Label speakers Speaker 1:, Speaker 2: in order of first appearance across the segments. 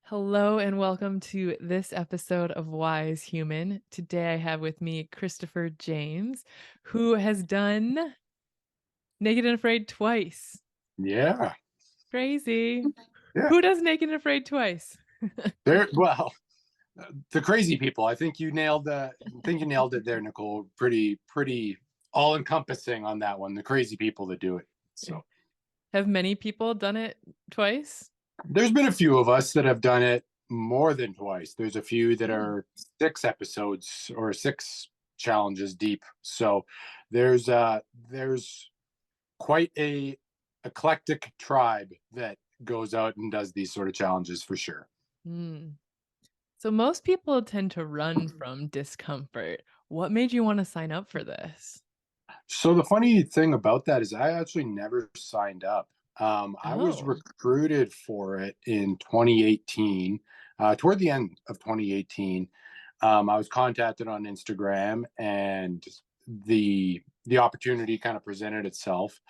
Speaker 1: Hello and welcome to this episode of Wise Human. Today I have with me Christopher James, who has done Naked and Afraid twice.
Speaker 2: Yeah,
Speaker 1: Crazy.
Speaker 2: yeah.
Speaker 1: Who does Naked and Afraid twice?
Speaker 2: The crazy people. I think you nailed it there, Nicole. Pretty all encompassing on that one. The crazy people that do it. So
Speaker 1: Have many people done it twice?
Speaker 2: there's been a few of us that have done it more than twice. There's a few that
Speaker 1: Hmm.
Speaker 2: are 6 episodes or 6 challenges deep. So there's quite a eclectic tribe that goes out and does these sort of challenges for sure.
Speaker 1: Hmm. So most people tend to run from discomfort. What made you want to sign up for this?
Speaker 2: So the funny thing about that is I actually never signed up. I was
Speaker 1: Oh.
Speaker 2: recruited for it in 2018, toward the end of 2018. I was contacted on Instagram, and the opportunity kind of presented itself.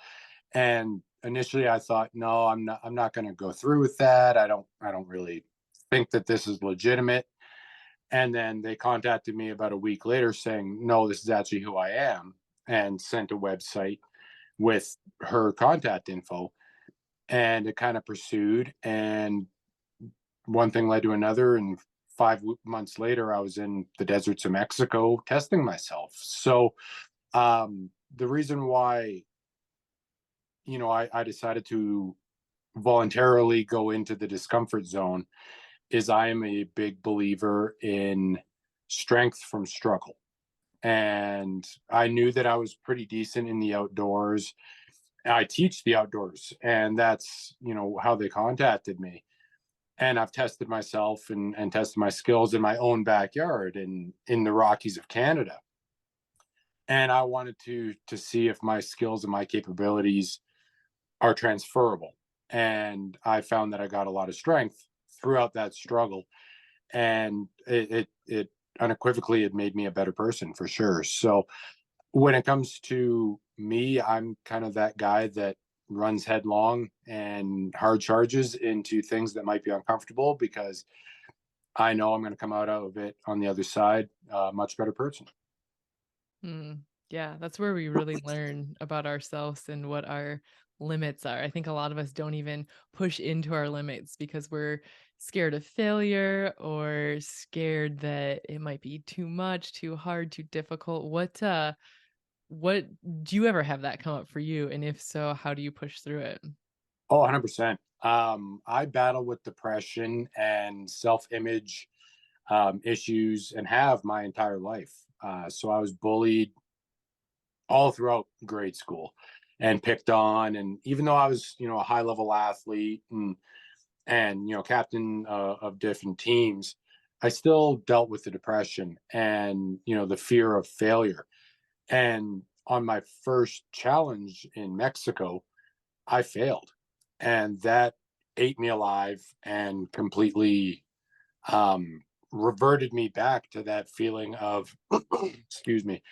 Speaker 2: And initially, I thought, no, I'm not going to go through with that. I don't really think that this is legitimate. And then they contacted me about a week later saying, no, this is actually who I am, and sent a website with her contact info. And it kind of pursued. And one thing led to another. And 5 months later, I was in the deserts of Mexico testing myself. So the reason why, I decided to voluntarily go into the discomfort zone is I am a big believer in strength from struggle. And I knew that I was pretty decent in the outdoors. I teach the outdoors, and that's how they contacted me. And I've tested myself and tested my skills in my own backyard in the Rockies of Canada. And I wanted to see if my skills and my capabilities are transferable. And I found that I got a lot of strength throughout that struggle, and it unequivocally it made me a better person for sure. So when it comes to me, I'm kind of that guy that runs headlong and hard charges into things that might be uncomfortable because I know I'm going to come out of it on the other side a much better person.
Speaker 1: Hmm. Yeah, that's where we really learn about ourselves and what our limits are. I think a lot of us don't even push into our limits because we're scared of failure or scared that it might be too much, too hard, too difficult. What do you ever have that come up for you? And if so, how do you push through it?
Speaker 2: Oh, 100%. I battle with depression and self-image issues and have my entire life. So I was bullied all throughout grade school and picked on. And even though I was, a high level athlete and captain of different teams, I still dealt with the depression and the fear of failure. And on my first challenge in Mexico, I failed, and that ate me alive and completely reverted me back to that feeling of excuse me,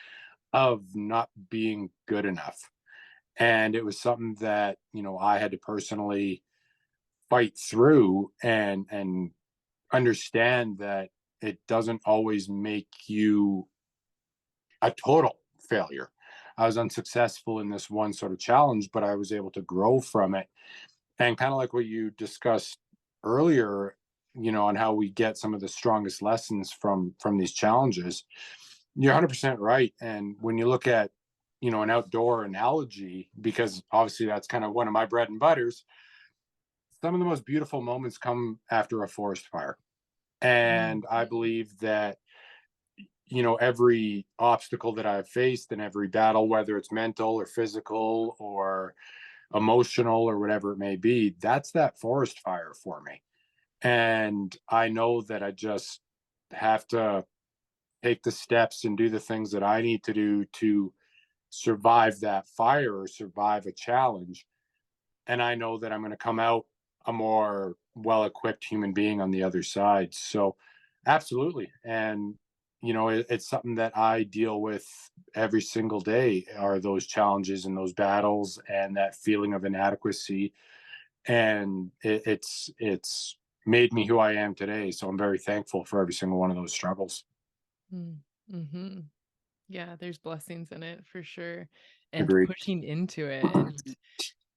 Speaker 2: of not being good enough. And it was something that I had to personally fight through and understand that it doesn't always make you a total failure. I was unsuccessful in this one sort of challenge, but I was able to grow from it. And kind of like what you discussed earlier, on how we get some of the strongest lessons from these challenges. You're 100% right. And when you look at, an outdoor analogy, because obviously that's kind of one of my bread and butters, some of the most beautiful moments come after a forest fire.
Speaker 1: Mm.
Speaker 2: And I believe that every obstacle that I've faced and every battle, whether it's mental or physical or emotional or whatever it may be, that's that forest fire for me. And I know that I just have to take the steps and do the things that I need to do to survive that fire or survive a challenge. And I know that I'm going to come out a more well equipped human being on the other side. So, absolutely. And, it's something that I deal with every single day are those challenges and those battles and that feeling of inadequacy. And it's made me who I am today. So I'm very thankful for every single one of those struggles.
Speaker 1: Mm, mhm. Yeah, there's blessings in it for sure, and
Speaker 2: Agreed.
Speaker 1: pushing into it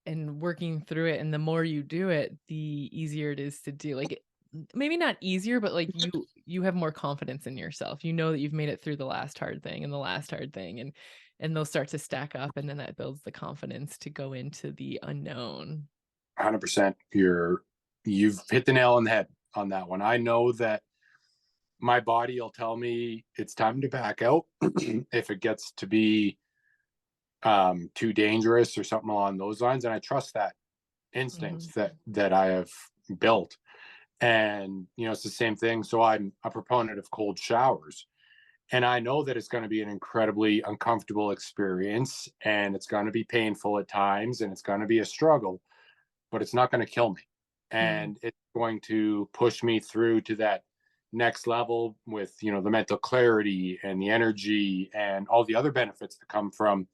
Speaker 1: and working through it, and the more you do it, the easier it is to do. Like, maybe not easier, but, like, you have more confidence in yourself. You know that you've made it through the last hard thing and the last hard thing, and those start to stack up, and then that builds the confidence to go into the unknown.
Speaker 2: 100%. You've hit the nail on the head on that one. I know that my body will tell me it's time to back out if it gets to be too dangerous or something along those lines, and I trust that
Speaker 1: Mhm,
Speaker 2: instinct that I have built. And it's the same thing. So I'm a proponent of cold showers, and I know that it's going to be an incredibly uncomfortable experience, and it's going to be painful at times, and it's going to be a struggle, but it's not going to kill me,
Speaker 1: mm,
Speaker 2: and it's going to push me through to that next level with the mental clarity and the energy and all the other benefits that come from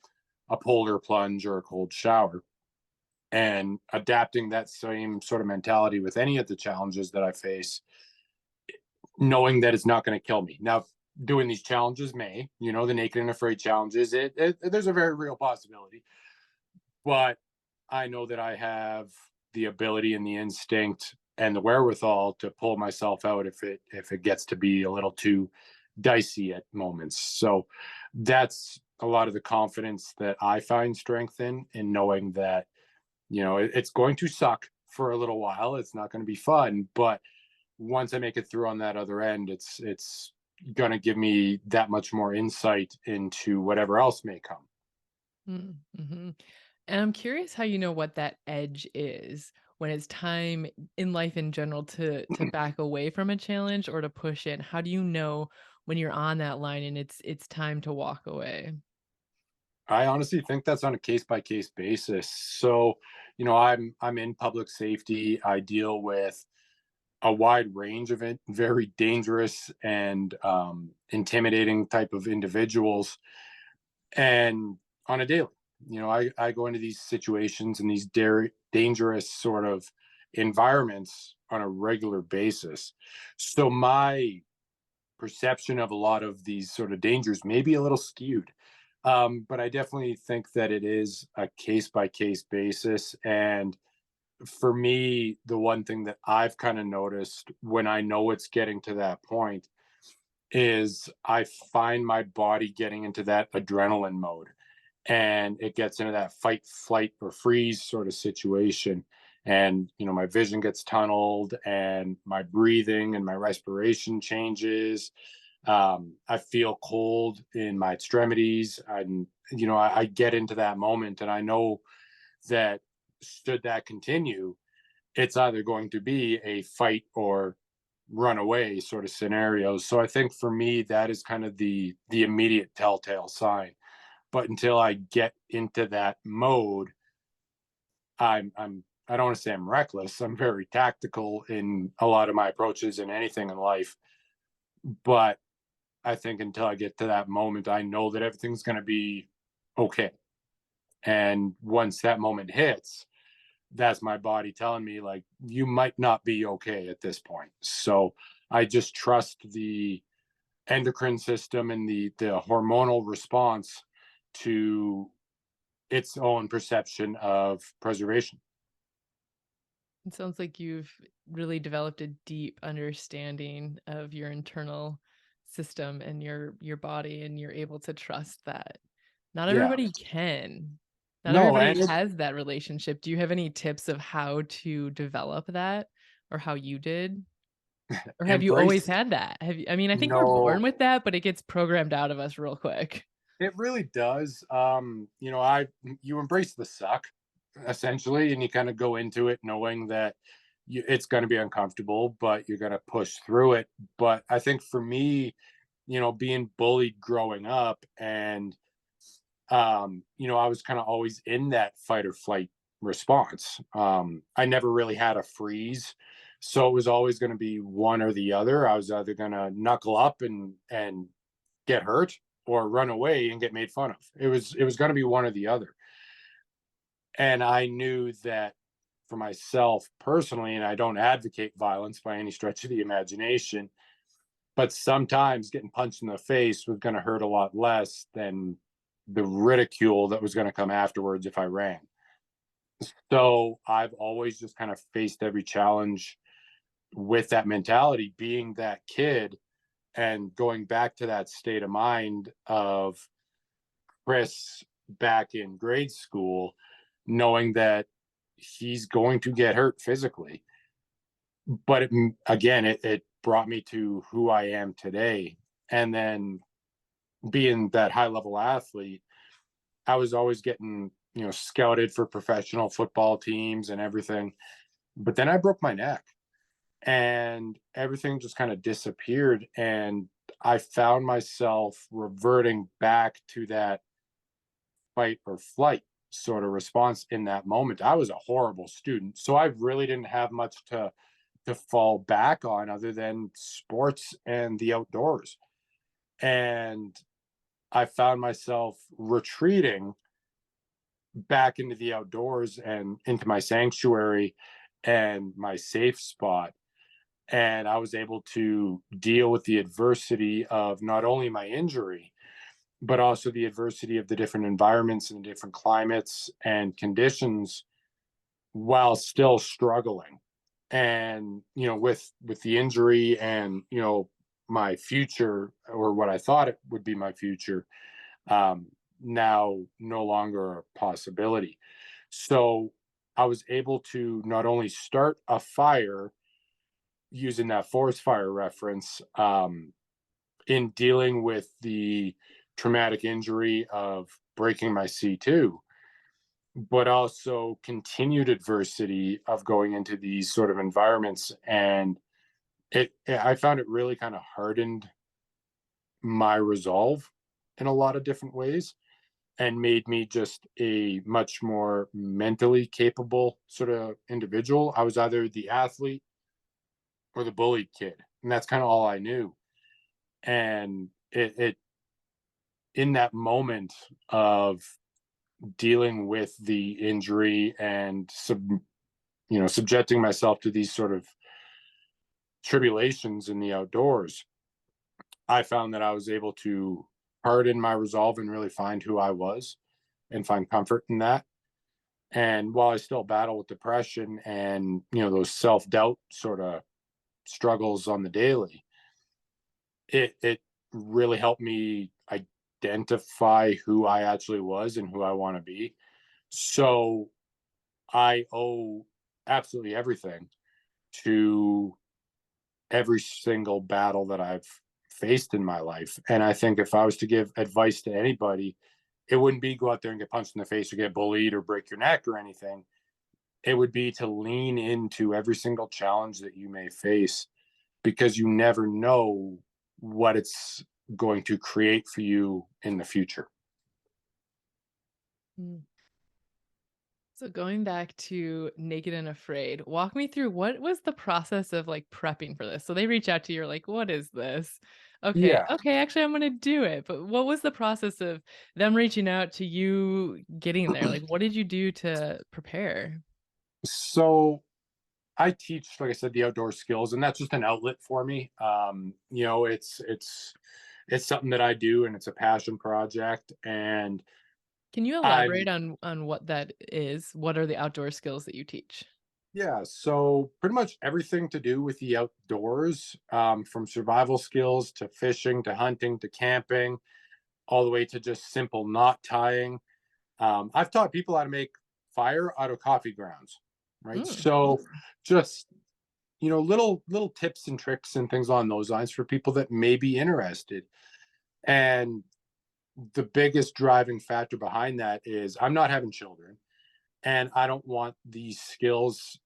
Speaker 2: a polar plunge or a cold shower, and adapting that same sort of mentality with any of the challenges that I face, knowing that it's not going to kill me. Now, doing these challenges may, the naked and afraid challenges, there's a very real possibility, but I know that I have the ability and the instinct and the wherewithal to pull myself out if it gets to be a little too dicey at moments. So that's a lot of the confidence that I find strength in knowing that it's going to suck for a little while. It's not going to be fun, but once I make it through on that other end, it's going to give me that much more insight into whatever else may come.
Speaker 1: mm, mhm. And I'm curious how you know what that edge is when it's time in life in general to back away from a challenge or to push in. How do you know when you're on that line and it's time to walk away?
Speaker 2: I honestly think that's on a case by case basis. So, I'm in public safety. I deal with a wide range of it, very dangerous and intimidating type of individuals, and on a daily, I go into these situations and these dangerous sort of environments on a regular basis. So my perception of a lot of these sort of dangers may be a little skewed. But I definitely think that it is a case by case basis. And for me, the one thing that I've kind of noticed when I know it's getting to that point is I find my body getting into that adrenaline mode, and it gets into that fight, flight, or freeze sort of situation. And, my vision gets tunneled and my breathing and my respiration changes. I feel cold in my extremities. And, I get into that moment, and I know that should that continue, it's either going to be a fight or run away sort of scenarios. So I think for me, that is kind of the immediate telltale sign. But until I get into that mode, I don't want to say I'm reckless. I'm very tactical in a lot of my approaches in anything in life. But I think until I get to that moment, I know that everything's going to be okay. And once that moment hits, that's my body telling me, like, you might not be okay at this point. So I just trust the endocrine system and the hormonal response to its own perception of preservation.
Speaker 1: It sounds like you've really developed a deep understanding of your internal system and your body, and you're able to trust that. Not
Speaker 2: Yeah.
Speaker 1: everybody can. Not
Speaker 2: No,
Speaker 1: everybody
Speaker 2: and it,
Speaker 1: has that relationship. Do you have any tips of how to develop that or how you did? Or have you always
Speaker 2: embrace
Speaker 1: had that? Have you, I mean, I think we're born
Speaker 2: no,
Speaker 1: with that, but it gets programmed out of us real quick.
Speaker 2: it really does. I you embrace the suck essentially, and you kind of go into it knowing that it's going to be uncomfortable, but you're going to push through it. But I think for me, being bullied growing up, and I was kind of always in that fight or flight response. I never really had a freeze. So it was always going to be one or the other. I was either going to knuckle up and get hurt, or run away and get made fun of. It was going to be one or the other. And I knew that for myself personally, and I don't advocate violence by any stretch of the imagination, but sometimes getting punched in the face was going to hurt a lot less than the ridicule that was going to come afterwards if I ran. So I've always just kind of faced every challenge with that mentality, being that kid and going back to that state of mind of Chris back in grade school, knowing that he's going to get hurt physically. But it brought me to who I am today. And then being that high level athlete, I was always getting, scouted for professional football teams and everything. But then I broke my neck and everything just kind of disappeared. And I found myself reverting back to that fight or flight sort of response in that moment. I was a horrible student, so I really didn't have much to fall back on other than sports and the outdoors. And I found myself retreating back into the outdoors and into my sanctuary and my safe spot. And I was able to deal with the adversity of not only my injury, but also the adversity of the different environments and the different climates and conditions while still struggling. And with the injury and my future, or what I thought it would be my future, um now no longer a possibility. So I was able to not only start a fire using that forest fire reference, in dealing with the traumatic injury of breaking my C2, but also continued adversity of going into these sort of environments. And I found it really kind of hardened my resolve in a lot of different ways and made me just a much more mentally capable sort of individual. I was either the athlete or the bullied kid, and that's kind of all I knew. And it in that moment of dealing with the injury and subjecting myself to these sort of tribulations in the outdoors, I found that I was able to harden my resolve and really find who I was and find comfort in that. And while I still battle with depression and those self-doubt sort of struggles on the daily, it really helped me identify who I actually was and who I want to be. So I owe absolutely everything to every single battle that I've faced in my life. And I think if I was to give advice to anybody, it wouldn't be go out there and get punched in the face or get bullied or break your neck or anything. It would be to lean into every single challenge that you may face, because you never know what it's going to create for you in the future.
Speaker 1: Mm. So going back to Naked and Afraid, walk me through what was the process of like prepping for this? So they reach out to you, you're like, what is this? Okay,
Speaker 2: Yeah.
Speaker 1: okay, actually I'm gonna do it. But what was the process of them reaching out to you getting there? Like what did you do to prepare?
Speaker 2: So I teach, like I said, the outdoor skills, and that's just an outlet for me. It's something that I do, and it's a passion project. And
Speaker 1: Can you
Speaker 2: I'm
Speaker 1: elaborate on what that is? What are the outdoor skills that you teach?
Speaker 2: Yeah, so pretty much everything to do with the outdoors, from survival skills to fishing to hunting to camping, all the way to just simple knot tying. I've taught people how to make fire out of coffee grounds, right?
Speaker 1: Mm.
Speaker 2: So just little tips and tricks and things on those lines for people that may be interested. And the biggest driving factor behind that is I'm not having children, and I don't want these skills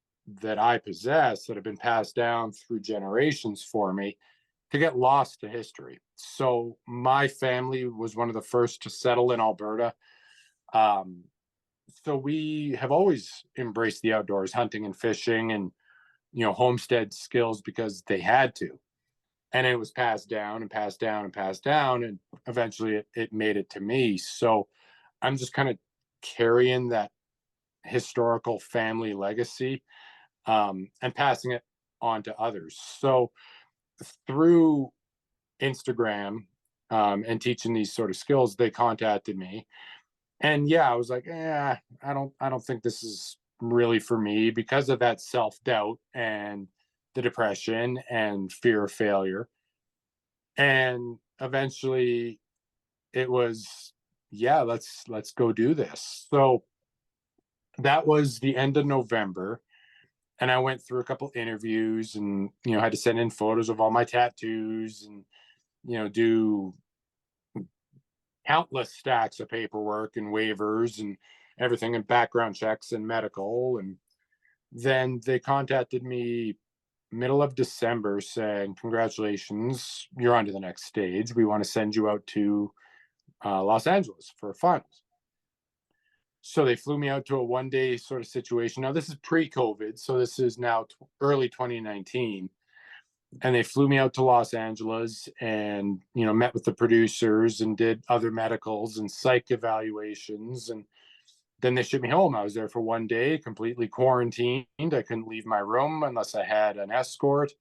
Speaker 2: that I possess that have been passed down through generations for me to get lost to history. So my family was one of the first to settle in Alberta. Um, so we have always embraced the outdoors, hunting and fishing and homestead skills, because they had to. And it was passed down and passed down and passed down, and eventually it made it to me. So I'm just kind of carrying that historical family legacy, and passing it on to others. So through Instagram, and teaching these sort of skills, they contacted me, and yeah, I was like, yeah, I don't think this is really for me because of that self doubt and the depression and fear of failure. And eventually, it was, yeah, let's go do this. So that was the end of November, and I went through a couple interviews, and had to send in photos of all my tattoos, and do countless stacks of paperwork and waivers and everything, and background checks and medical. And then they contacted me middle of December saying, congratulations, you're on to the next stage. We want to send you out to Los Angeles for finals. So they flew me out to a 1 day sort of situation. Now, this is pre COVID. So this is now early 2019. And they flew me out to Los Angeles, and, met with the producers and did other medicals and psych evaluations. And then they shipped me home. I was there for 1 day, completely quarantined. I couldn't leave my room unless I had an escort.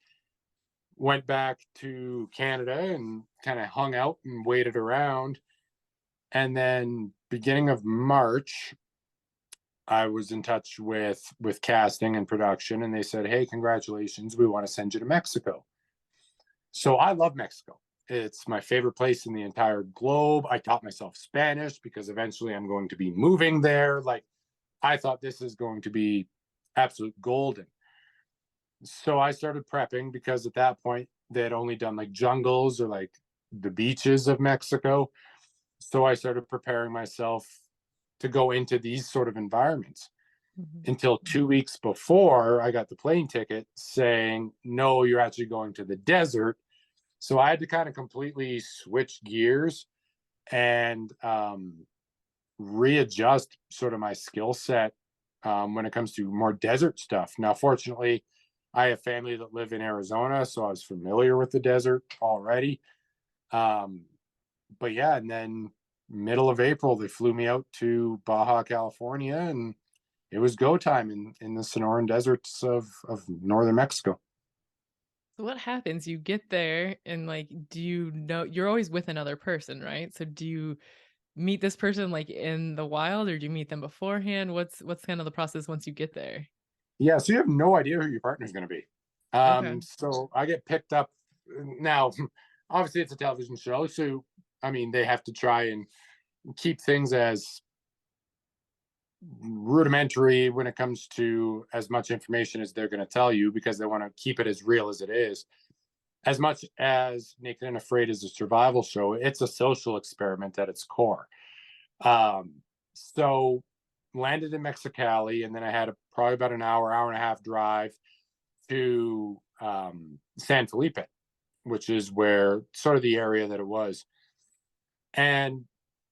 Speaker 2: Went back to Canada and kind of hung out and waited around. And then beginning of March, I was in touch with casting and production, and they said, "Hey, congratulations, we want to send you to Mexico." So I love Mexico. It's my favorite place in the entire globe. I taught myself Spanish because eventually I'm going to be moving there. Like, I thought this is going to be absolute golden. So I started prepping because at that point they had only done like jungles or like the beaches of Mexico. So I started preparing myself to go into these sort of environments
Speaker 1: Mhm.
Speaker 2: until 2 weeks before I got the plane ticket saying, no, you're actually going to the desert. So I had to kind of completely switch gears and readjust sort of my skill set when it comes to more desert stuff. Now, fortunately, I have family that live in Arizona, so I was familiar with the desert already. Um, but yeah, and then middle of April, they flew me out to Baja California, and it was go time in the Sonoran deserts of northern Mexico.
Speaker 1: So what happens? You get there and, like, do you know you're always with another person, right? So do you meet this person, like, in the wild, or do you meet them beforehand? What's kind of the process once you get there?
Speaker 2: Yeah, so you have no idea who your partner's going to be.
Speaker 1: Okay.
Speaker 2: So I get picked up now. Obviously, it's a television show, so I mean they have to try and keep things as rudimentary when it comes to as much information as they're going to tell you because they want to keep it as real as it is. As much as Naked and Afraid is a survival show, it's a social experiment at its core. Um, so landed in Mexicali, and then I had probably about an hour and a half drive to San Felipe, which is where sort of the area that it was. And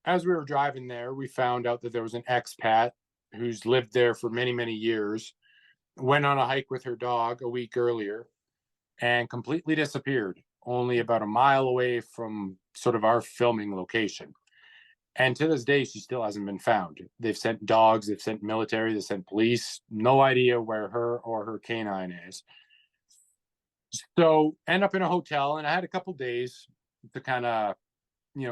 Speaker 2: as we were driving there, we found out that there was an expat who's lived there for many, many years, went on a hike with her dog a week earlier and completely disappeared, only about a mile away from sort of our filming location. And to this day, she still hasn't been found. They've sent dogs, they've sent military, they've sent police, no idea where her or her canine is. So end up in a hotel, and I had a couple days to kind of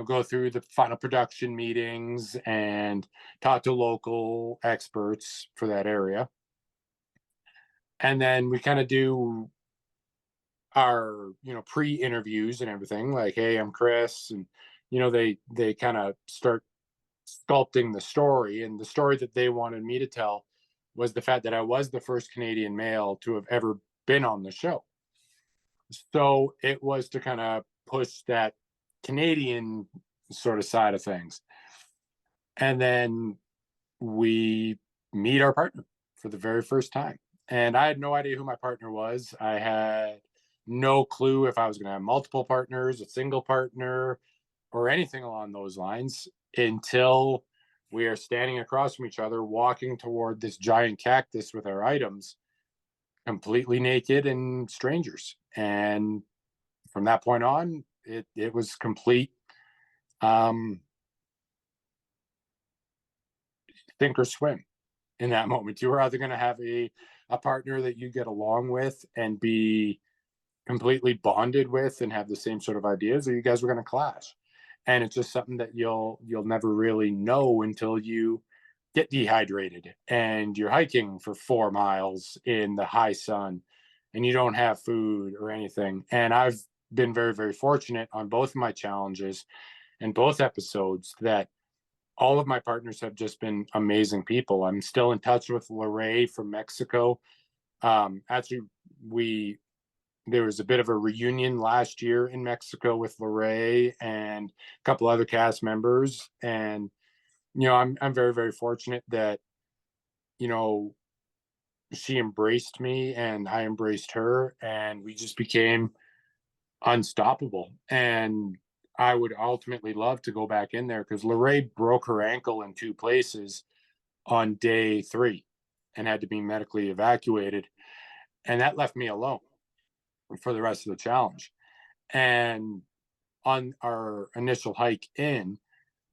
Speaker 2: go through the final production meetings and talk to local experts for that area. And then we kind of do our pre-interviews and everything, like, hey, I'm Chris, and they kind of start sculpting the story. And the story that they wanted me to tell was the fact that I was the first Canadian male to have ever been on the show. So it was to kind of push that Canadian sort of side of things. And then we meet our partner for the very first time. And I had no idea who my partner was. I had no clue if I was going to have multiple partners, a single partner, or anything along those lines until we are standing across from each other, walking toward this giant cactus with our items, completely naked and strangers. And from that point on, it was complete um, sink or swim. in that moment. You were either going to have a partner that you get along with and be completely bonded with and have the same sort of ideas, or you guys were going to clash. And it's just something that you'll never really know until you get dehydrated and you're hiking for 4 miles in the high sun and you don't have food or anything. And I've been very, very fortunate on both of my challenges and both episodes that all of my partners have just been amazing people. I'm still in touch with Lorray from Mexico. Actually, we there was a bit of a reunion last year in Mexico with Lorray and a couple other cast members, and I'm very, very fortunate that you know she embraced me and I embraced her, and we just became unstoppable. And I would ultimately love to go back in there because Lorray broke her ankle in 2 places on day 3 and had to be medically evacuated, and that left me alone for the rest of the challenge. And on our initial hike in,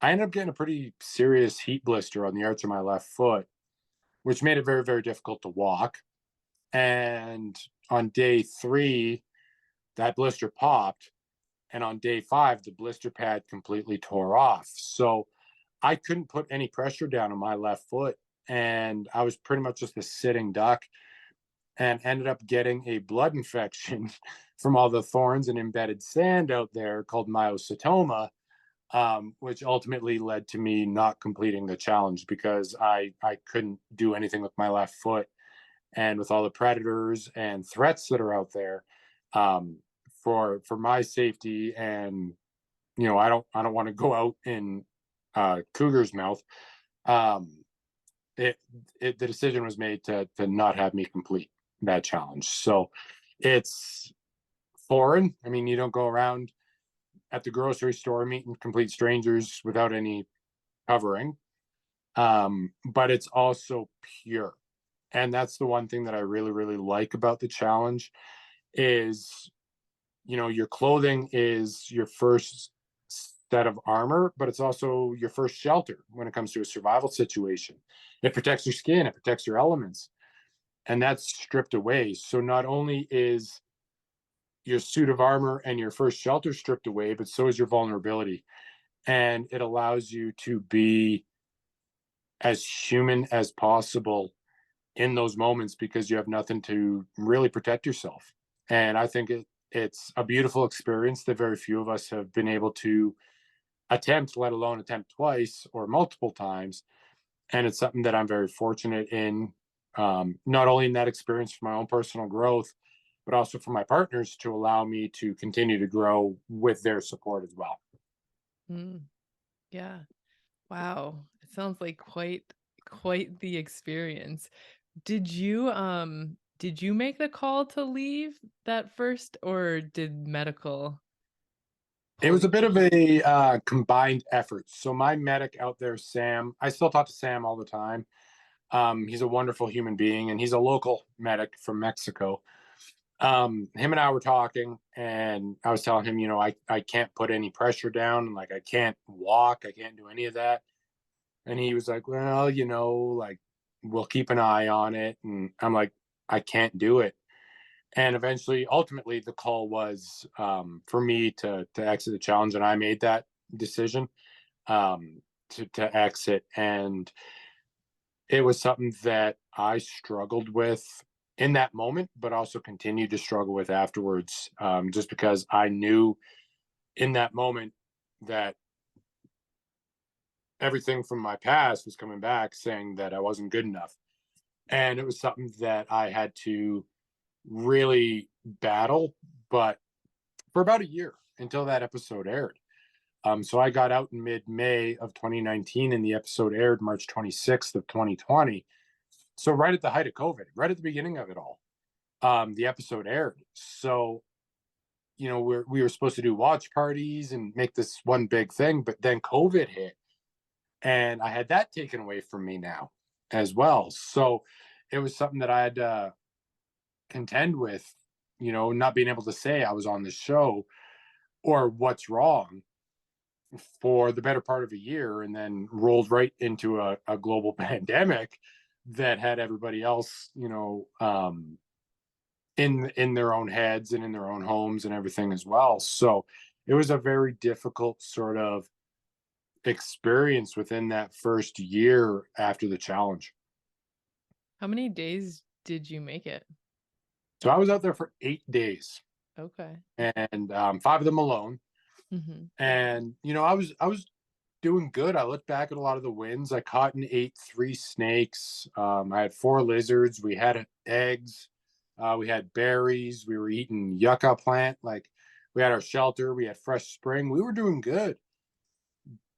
Speaker 2: I ended up getting a pretty serious heat blister on the arch of my left foot, which made it very, very difficult to walk. And on day 3, that blister popped. And on day 5, the blister pad completely tore off. So I couldn't put any pressure down on my left foot. And I was pretty much just a sitting duck and ended up getting a blood infection from all the thorns and embedded sand out there called myosatoma, which ultimately led to me not completing the challenge because I couldn't do anything with my left foot. And with all the predators and threats that are out there, um, for my safety, and I don't want to go out in cougar's mouth. Um, it, the decision was made to not have me complete that challenge. So it's foreign. I mean, you don't go around at the grocery store meeting complete strangers without any covering. But it's also pure. And that's the one thing that I really, really like about the challenge is, your clothing is your first set of armor, but it's also your first shelter when it comes to a survival situation. It protects your skin, it protects your elements, and that's stripped away. So not only is your suit of armor and your first shelter stripped away, but so is your vulnerability. And it allows you to be as human as possible in those moments because you have nothing to really protect yourself. And I think it's a beautiful experience that very few of us have been able to attempt, let alone attempt twice or multiple times. And it's something that I'm very fortunate in, not only in that experience for my own personal growth, but also for my partners to allow me to continue to grow with their support as well.
Speaker 1: Mm, yeah. Wow. It sounds like quite the experience. Did you make the call to leave that first, or did medical
Speaker 2: It
Speaker 1: pull
Speaker 2: was
Speaker 1: you
Speaker 2: a bit
Speaker 1: out?
Speaker 2: of a combined effort. So my medic out there, Sam, I still talk to Sam all the time. He's a wonderful human being, and he's a local medic from Mexico. Him and I were talking, and I was telling him, I can't put any pressure down, and like I can't walk, I can't do any of that. And he was like, well, like we'll keep an eye on it. And I'm like, I can't do it. And eventually, ultimately, the call was for me to exit the challenge, and I made that decision to exit. And it was something that I struggled with in that moment, but also continued to struggle with afterwards, just because I knew in that moment that everything from my past was coming back saying that I wasn't good enough. And it was something that I had to really battle, but for about a year until that episode aired. So I got out in mid-May of 2019, and the episode aired March 26th of 2020. So right at the height of COVID, right at the beginning of it all, the episode aired. So we were supposed to do watch parties and make this one big thing, but then COVID hit, and I had that taken away from me now as well. So it was something that I had to contend with, not being able to say I was on the show or what's wrong for the better part of a year, and then rolled right into a global pandemic that had everybody else, in their own heads and in their own homes and everything as well. So it was a very difficult sort of experience within that first year after the challenge.
Speaker 1: How many days did you make it?
Speaker 2: So I was out there for 8 days,
Speaker 1: Okay.
Speaker 2: and 5 of them alone.
Speaker 1: Mhm.
Speaker 2: And I was doing good. I looked back at a lot of the wins. I caught and ate 3 snakes. I had 4 lizards. We had eggs. We had berries. We were eating yucca plant. Like, we had our shelter. We had fresh spring. We were doing good,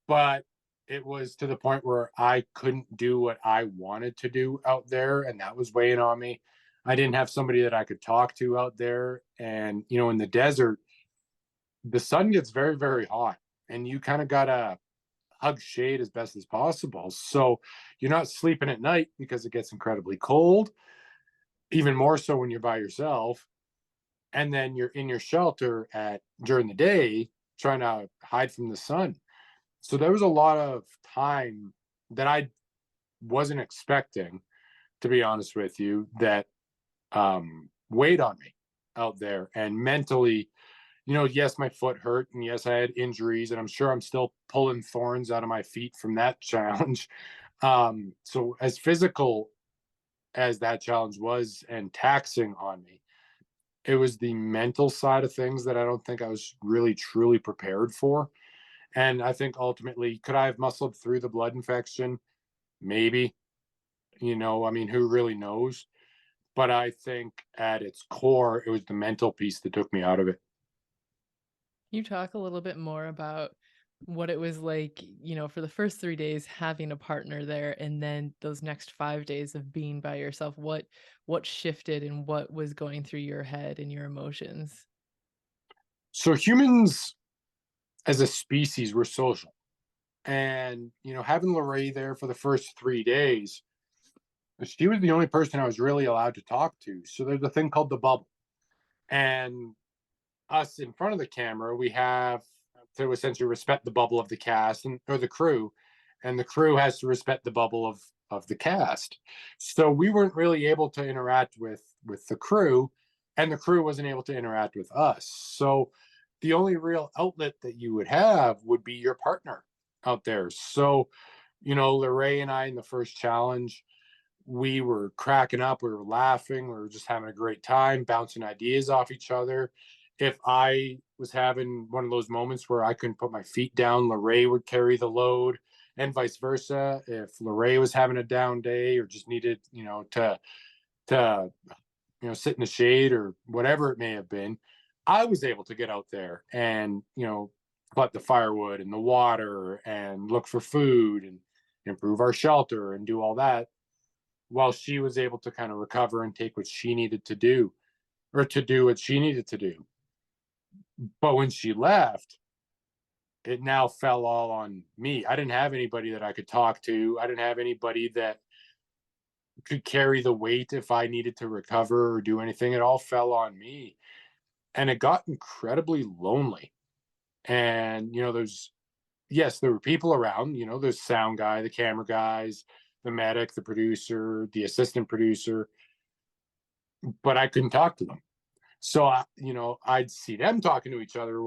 Speaker 2: but it was to the point where I couldn't do what I wanted to do out there, and that was weighing on me. I didn't have somebody that I could talk to out there, and in the desert, the sun gets very, very hot, and you kind of gotta hug shade as best as possible. So you're not sleeping at night because it gets incredibly cold, even more so when you're by yourself. And then you're in your shelter at during the day trying to hide from the sun. So there was a lot of time that I wasn't expecting, to be honest with you, that weighed on me out there. And mentally, yes, my foot hurt, and yes, I had injuries, and I'm sure I'm still pulling thorns out of my feet from that challenge. So as physical as that challenge was and taxing on me, it was the mental side of things that I don't think I was really truly prepared for. And I think ultimately, could I have muscled through the blood infection? Maybe. I mean, who really knows? But I think at its core, it was the mental piece that took me out of it.
Speaker 1: Can you talk a little bit more about what it was like, for the first 3 days having a partner there and then those next 5 days of being by yourself? What shifted and what was going through your head and your emotions?
Speaker 2: So humans as a species, we're social. And, having Lorray there for the first 3 days, she was the only person I was really allowed to talk to. So there's a thing called the bubble. And us in front of the camera, we have to essentially respect the bubble of the cast or the crew, and the crew has to respect the bubble of the cast. So we weren't really able to interact with the crew, and the crew wasn't able to interact with us. So the only real outlet that you would have would be your partner out there. So, Lorray and I in the first challenge, we were cracking up, we were laughing, we were just having a great time, bouncing ideas off each other. If I was having one of those moments where I couldn't put my feet down, Lorray would carry the load, and vice versa. If Lorray was having a down day or just needed, to sit in the shade or whatever it may have been, I was able to get out there and, collect the firewood and the water and look for food and improve our shelter and do all that, while she was able to kind of recover and take what she needed to do, or to do what she needed to do. But when she left, it now fell all on me. I didn't have anybody that I could talk to. I didn't have anybody that could carry the weight if I needed to recover or do anything. It all fell on me. And it got incredibly lonely. And, yes, there were people around, there's sound guy, the camera guys, the medic, the producer, the assistant producer, but I couldn't talk to them. So I'd see them talking to each other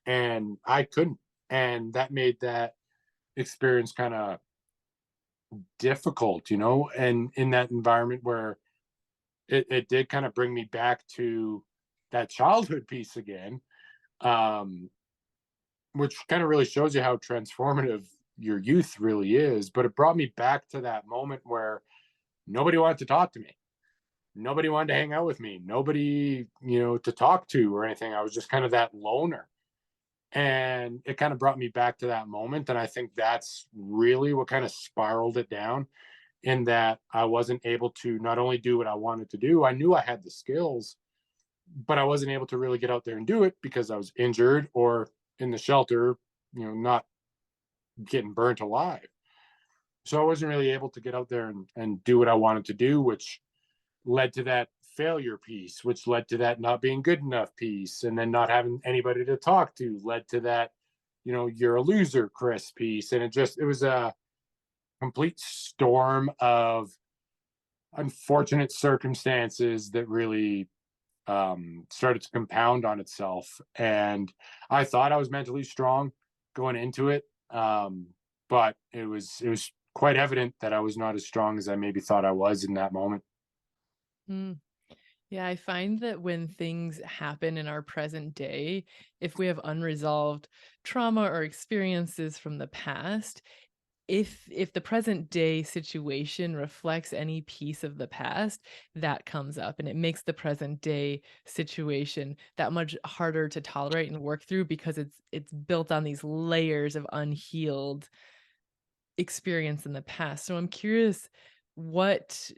Speaker 2: and I couldn't. And that made that experience kind of difficult, and in that environment where it did kind of bring me back to that childhood piece again, um, which kind of really shows you how transformative your youth really is. But it brought me back to that moment where nobody wanted to talk to me. Nobody wanted to hang out with me. Nobody, to talk to or anything. I was just kind of that loner. And it kind of brought me back to that moment. And I think that's really what kind of spiraled it down, in that I wasn't able to not only do what I wanted to do, I knew I had the skills, but I wasn't able to really get out there and do it because I was injured or in the shelter, not getting burnt alive. So I wasn't really able to get out there and do what I wanted to do, which led to that failure piece, which led to that not being good enough piece, and then not having anybody to talk to led to that, you're a loser, Chris piece. And it was a complete storm of unfortunate circumstances that really started to compound on itself. And I thought I was mentally strong going into it, but it was quite evident that I was not as strong as I maybe thought I was in that moment.
Speaker 1: Mm. Yeah, I find that when things happen in our present day, if we have unresolved trauma or experiences from the past, if the present day situation reflects any piece of the past, that comes up and it makes the present day situation that much harder to tolerate and work through because it's built on these layers of unhealed experience in the past. So I'm curious what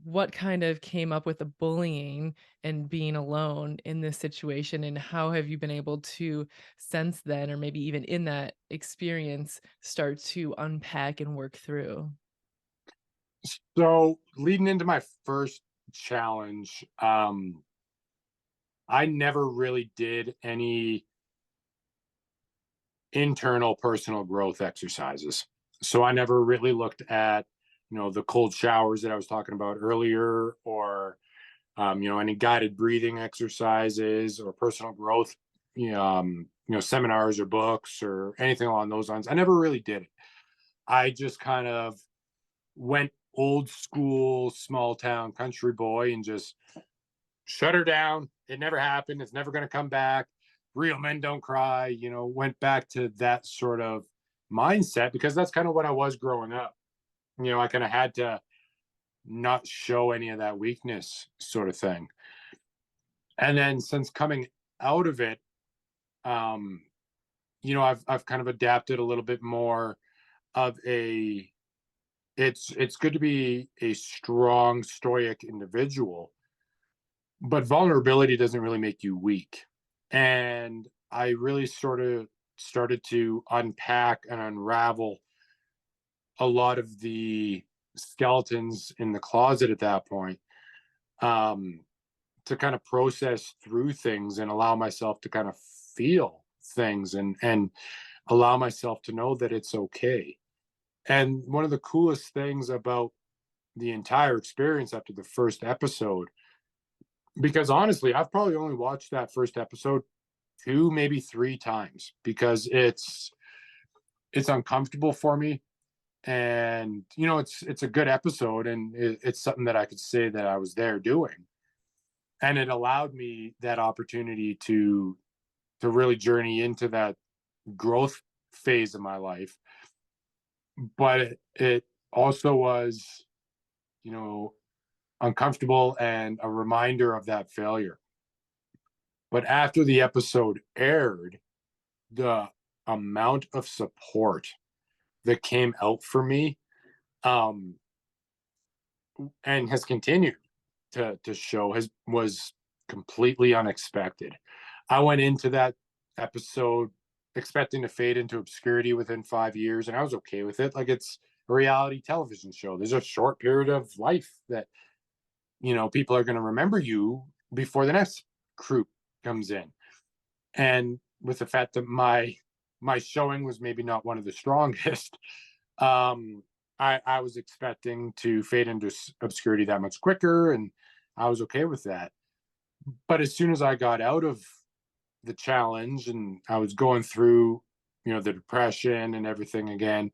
Speaker 1: what kind of came up with the bullying and being alone in this situation, and how have you been able to since then, or maybe even in that experience, start to unpack and work through?
Speaker 2: So leading into my first challenge, I never really did any internal personal growth exercises. So I never really looked at, the cold showers that I was talking about earlier, or any guided breathing exercises or personal growth, seminars or books or anything along those lines. I never really did it. I just kind of went old school, small town country boy and just shut her down. It never happened. It's never going to come back. Real men don't cry. Went back to that sort of mindset because that's kind of what I was growing up. I kind of had to not show any of that weakness, sort of thing. And then since coming out of it, um, I've kind of adapted a little bit more of a it's good to be a strong stoic individual, but vulnerability doesn't really make you weak. And I really sort of started to unpack and unravel a lot of the skeletons in the closet at that point, um, to kind of process through things and allow myself to kind of feel things and allow myself to know that it's okay. And one of the coolest things about the entire experience after the first episode, because honestly, I've probably only watched that first episode two, maybe three times because it's uncomfortable for me. And it's a good episode, and it's something that I could say that I was there doing, and it allowed me that opportunity to really journey into that growth phase of my life. But it also was, you know uncomfortable and a reminder of that failure. But after the episode aired, the amount of support that came out for me, um, and has continued to show, has was completely unexpected. I went into that episode expecting to fade into obscurity within 5 years, and I was okay with it. Like, it's a reality television show. There's a short period of life that people are going to remember you before the next group comes in. And with the fact that my showing was maybe not one of the strongest, um, I was expecting to fade into obscurity that much quicker, and I was okay with that. But as soon as I got out of the challenge and I was going through, the depression and everything again,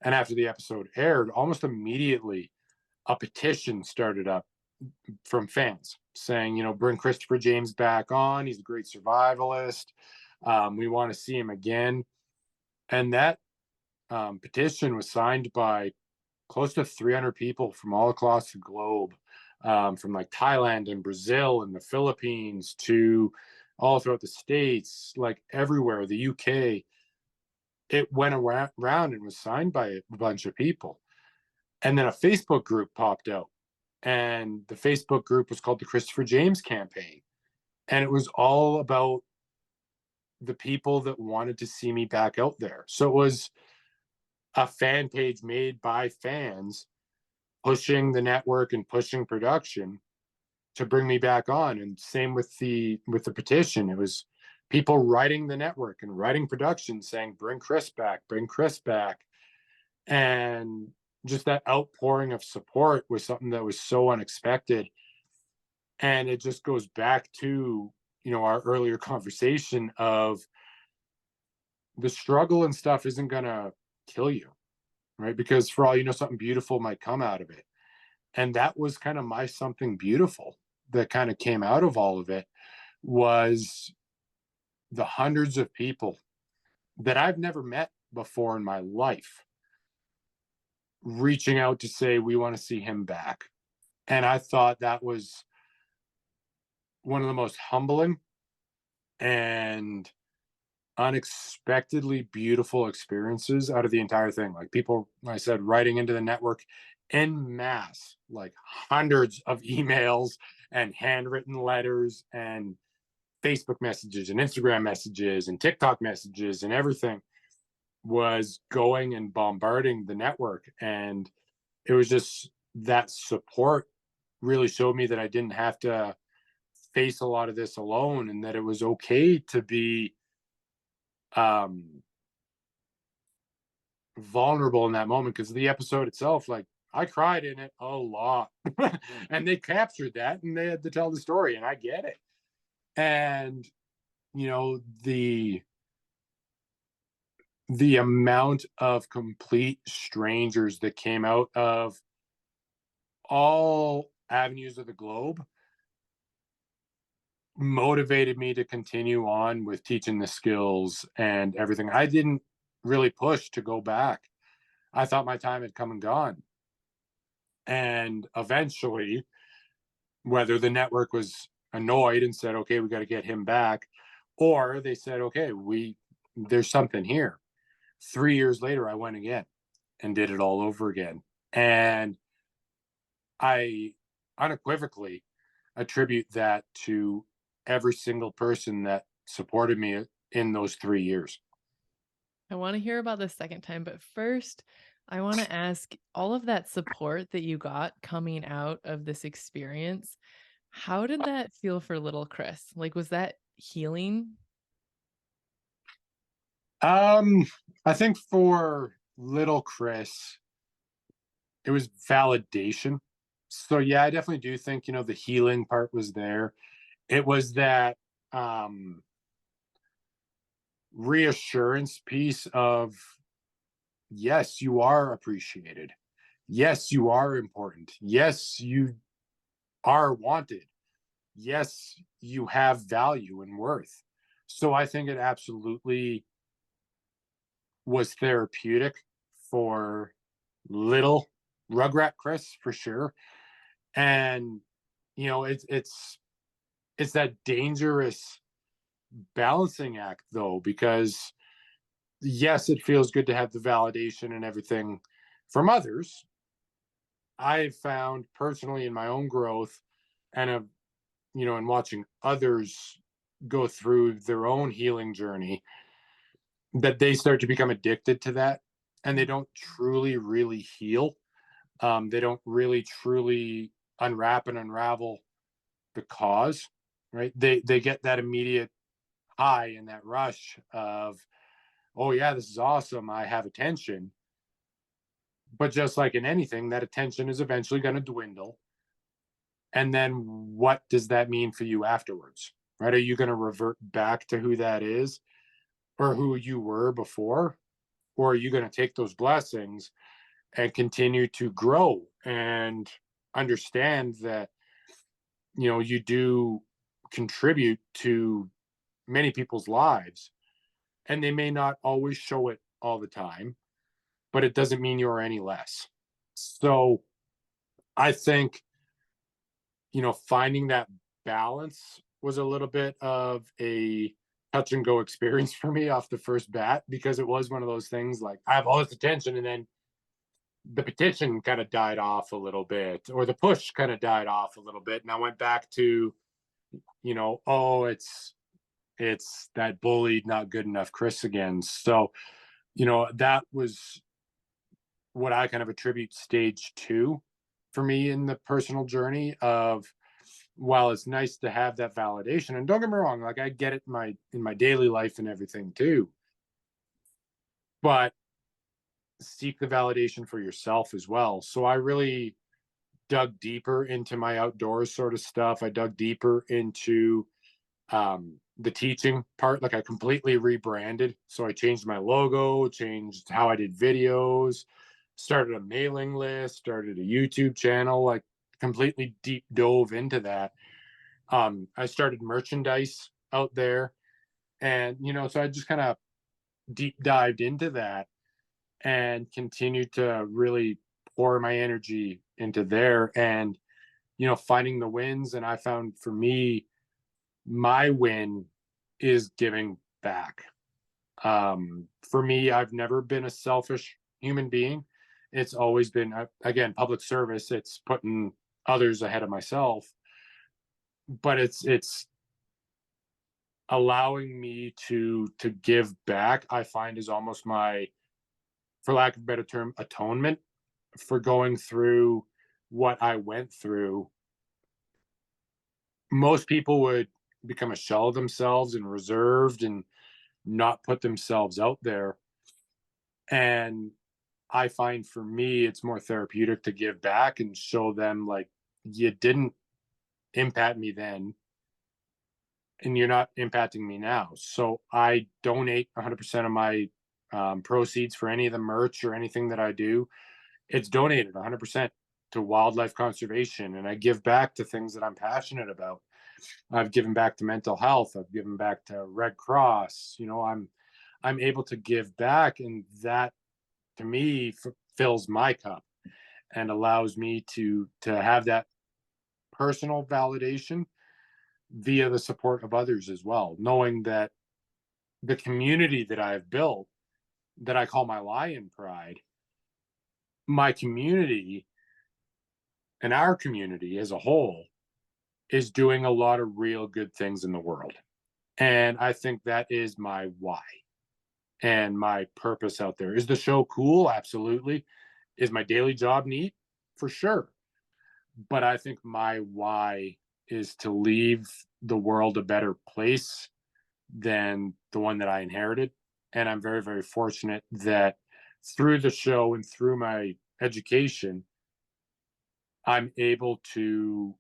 Speaker 2: and after the episode aired, almost immediately a petition started up from fans saying, bring Christopher James back on. He's a great survivalist. We want to see him again. And that petition was signed by close to 300 people from all across the globe, from like Thailand and Brazil and the Philippines to all throughout the States, like everywhere, the UK. It went around and was signed by a bunch of people. And then a Facebook group popped out, and the Facebook group was called the Christopher James Campaign. And it was all about the people that wanted to see me back out there. So it was a fan page made by fans pushing the network and pushing production to bring me back on. And same with the petition. It was people writing the network and writing production saying, bring Chris back, bring Chris back. And just that outpouring of support was something that was so unexpected. And it just goes back to, our earlier conversation of the struggle and stuff isn't going to kill you, right? Because for all you know, something beautiful might come out of it. And that was kind of my something beautiful that kind of came out of all of it, was the hundreds of people that I've never met before in my life reaching out to say, we want to see him back. And I thought that was one of the most humbling and unexpectedly beautiful experiences out of the entire thing. Like, people, like I said, writing into the network en masse, like hundreds of emails and handwritten letters and Facebook messages and Instagram messages and TikTok messages and everything was going and bombarding the network. And it was just that support really showed me that I didn't have to face a lot of this alone, and that it was okay to be um vulnerable in that moment. Because the episode itself, like, I cried in it a lot. And they captured that and they had to tell the story, and I get it. And the amount of complete strangers that came out of all avenues of the globe motivated me to continue on with teaching the skills and everything. I didn't really push to go back. I thought my time had come and gone. And eventually, whether the network was annoyed and said, okay, we got to get him back, or they said, okay, there's something here. 3 years later, I went again and did it all over again. And I unequivocally attribute that to every single person that supported me in those 3 years.
Speaker 1: I want to hear about the second time, but first, I want to ask, all of that support that you got coming out of this experience, how did that feel for little Chris? Like, was that healing?
Speaker 2: Um, I think for little Chris, it was validation. So yeah, I definitely do think, the healing part was there. It was that um reassurance piece of, yes, you are appreciated. Yes, you are important. Yes, you are wanted. Yes, you have value and worth. So I think it absolutely was therapeutic for little Rugrat Chris, for sure. And it's that dangerous balancing act, though, because yes, it feels good to have the validation and everything from others. I've found personally in my own growth, and in watching others go through their own healing journey, that they start to become addicted to that, and they don't truly really heal. They don't really truly unwrap and unravel the cause, right? They get that immediate high and that rush of, oh yeah, this is awesome, I have attention. But just like in anything, that attention is eventually going to dwindle. And then what does that mean for you afterwards? Right? Are you going to revert back to who that is, or who you were before? Or are you going to take those blessings and continue to grow and understand that, you do contribute to many people's lives, and they may not always show it all the time, but it doesn't mean you're any less. So I think, finding that balance was a little bit of a touch and go experience for me off the first bat, because it was one of those things, like, I have all this attention, and then the petition kind of died off a little bit, or the push kind of died off a little bit. And I went back to, oh, it's that bullied, not good enough Chris again. So, that was what I kind of attribute stage two for me in the personal journey of, while it's nice to have that validation, and don't get me wrong, like, I get it in my daily life and everything too, but seek the validation for yourself as well. So I really dug deeper into my outdoors sort of stuff. I dug deeper into the teaching part. Like I completely rebranded. So I changed my logo, changed how I did videos, started a mailing list, started a YouTube channel, like completely deep dove into that. I started merchandise out there. And, so I just kind of deep dived into that and continued to really pour my energy into there and, finding the wins. And I found for me, my win is giving back. For me, I've never been a selfish human being. It's always been, again, public service. It's putting others ahead of myself, but it's allowing me to give back. I find is almost my, for lack of a better term, atonement for going through what I went through. Most people would become a shell of themselves and reserved and not put themselves out there. And I find for me, it's more therapeutic to give back and show them, like, you didn't impact me then, and you're not impacting me now. So I donate 100% of my proceeds for any of the merch or anything that I do. It's donated 100% to wildlife conservation, and I give back to things that I'm passionate about. I've given back to mental health. I've given back to Red Cross. I'm able to give back, and that to me fills my cup and allows me to have that personal validation via the support of others as well, knowing that the community that I've built, that I call my lion pride, my community and our community as a whole is doing a lot of real good things in the world. And I think that is my why and my purpose out there. Is the show cool? Absolutely. Is my daily job neat? For sure. But I think my why is to leave the world a better place than the one that I inherited. And I'm very, very fortunate that through the show and through my education, I'm able to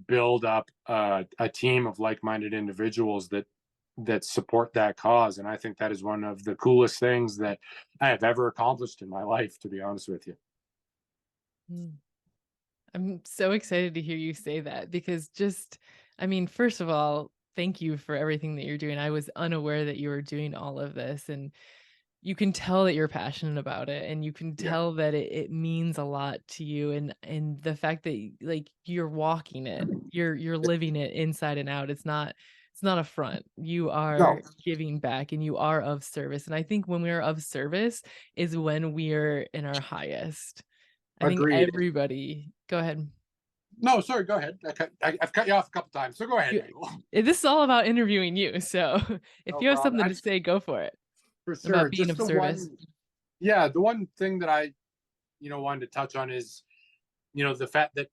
Speaker 2: build up a team of like-minded individuals that support that cause. And I think that is one of the coolest things that I have ever accomplished in my life, to be honest with you.
Speaker 1: Mm. I'm so excited to hear you say that because I mean, first of all, thank you for everything that you're doing. I was unaware that you were doing all of this, and you can tell that you're passionate about it, and you can
Speaker 2: Yeah,
Speaker 1: tell that it means a lot to you, and the fact that like you're walking it, you're living it inside and out. It's not a front. You
Speaker 2: no,
Speaker 1: are giving back and you are of service. And I think when we are of service is when we're in our highest. I think
Speaker 2: agreed.
Speaker 1: everybody go ahead.
Speaker 2: No, sorry, go ahead. I've cut you off a couple times, so go ahead,
Speaker 1: You
Speaker 2: Mabel.
Speaker 1: this is all about interviewing you, so if
Speaker 2: No
Speaker 1: you have
Speaker 2: problem.
Speaker 1: something to say, go for it,
Speaker 2: For sure.
Speaker 1: about being
Speaker 2: Just
Speaker 1: of service.
Speaker 2: the one thing that I, wanted to touch on is, the fact that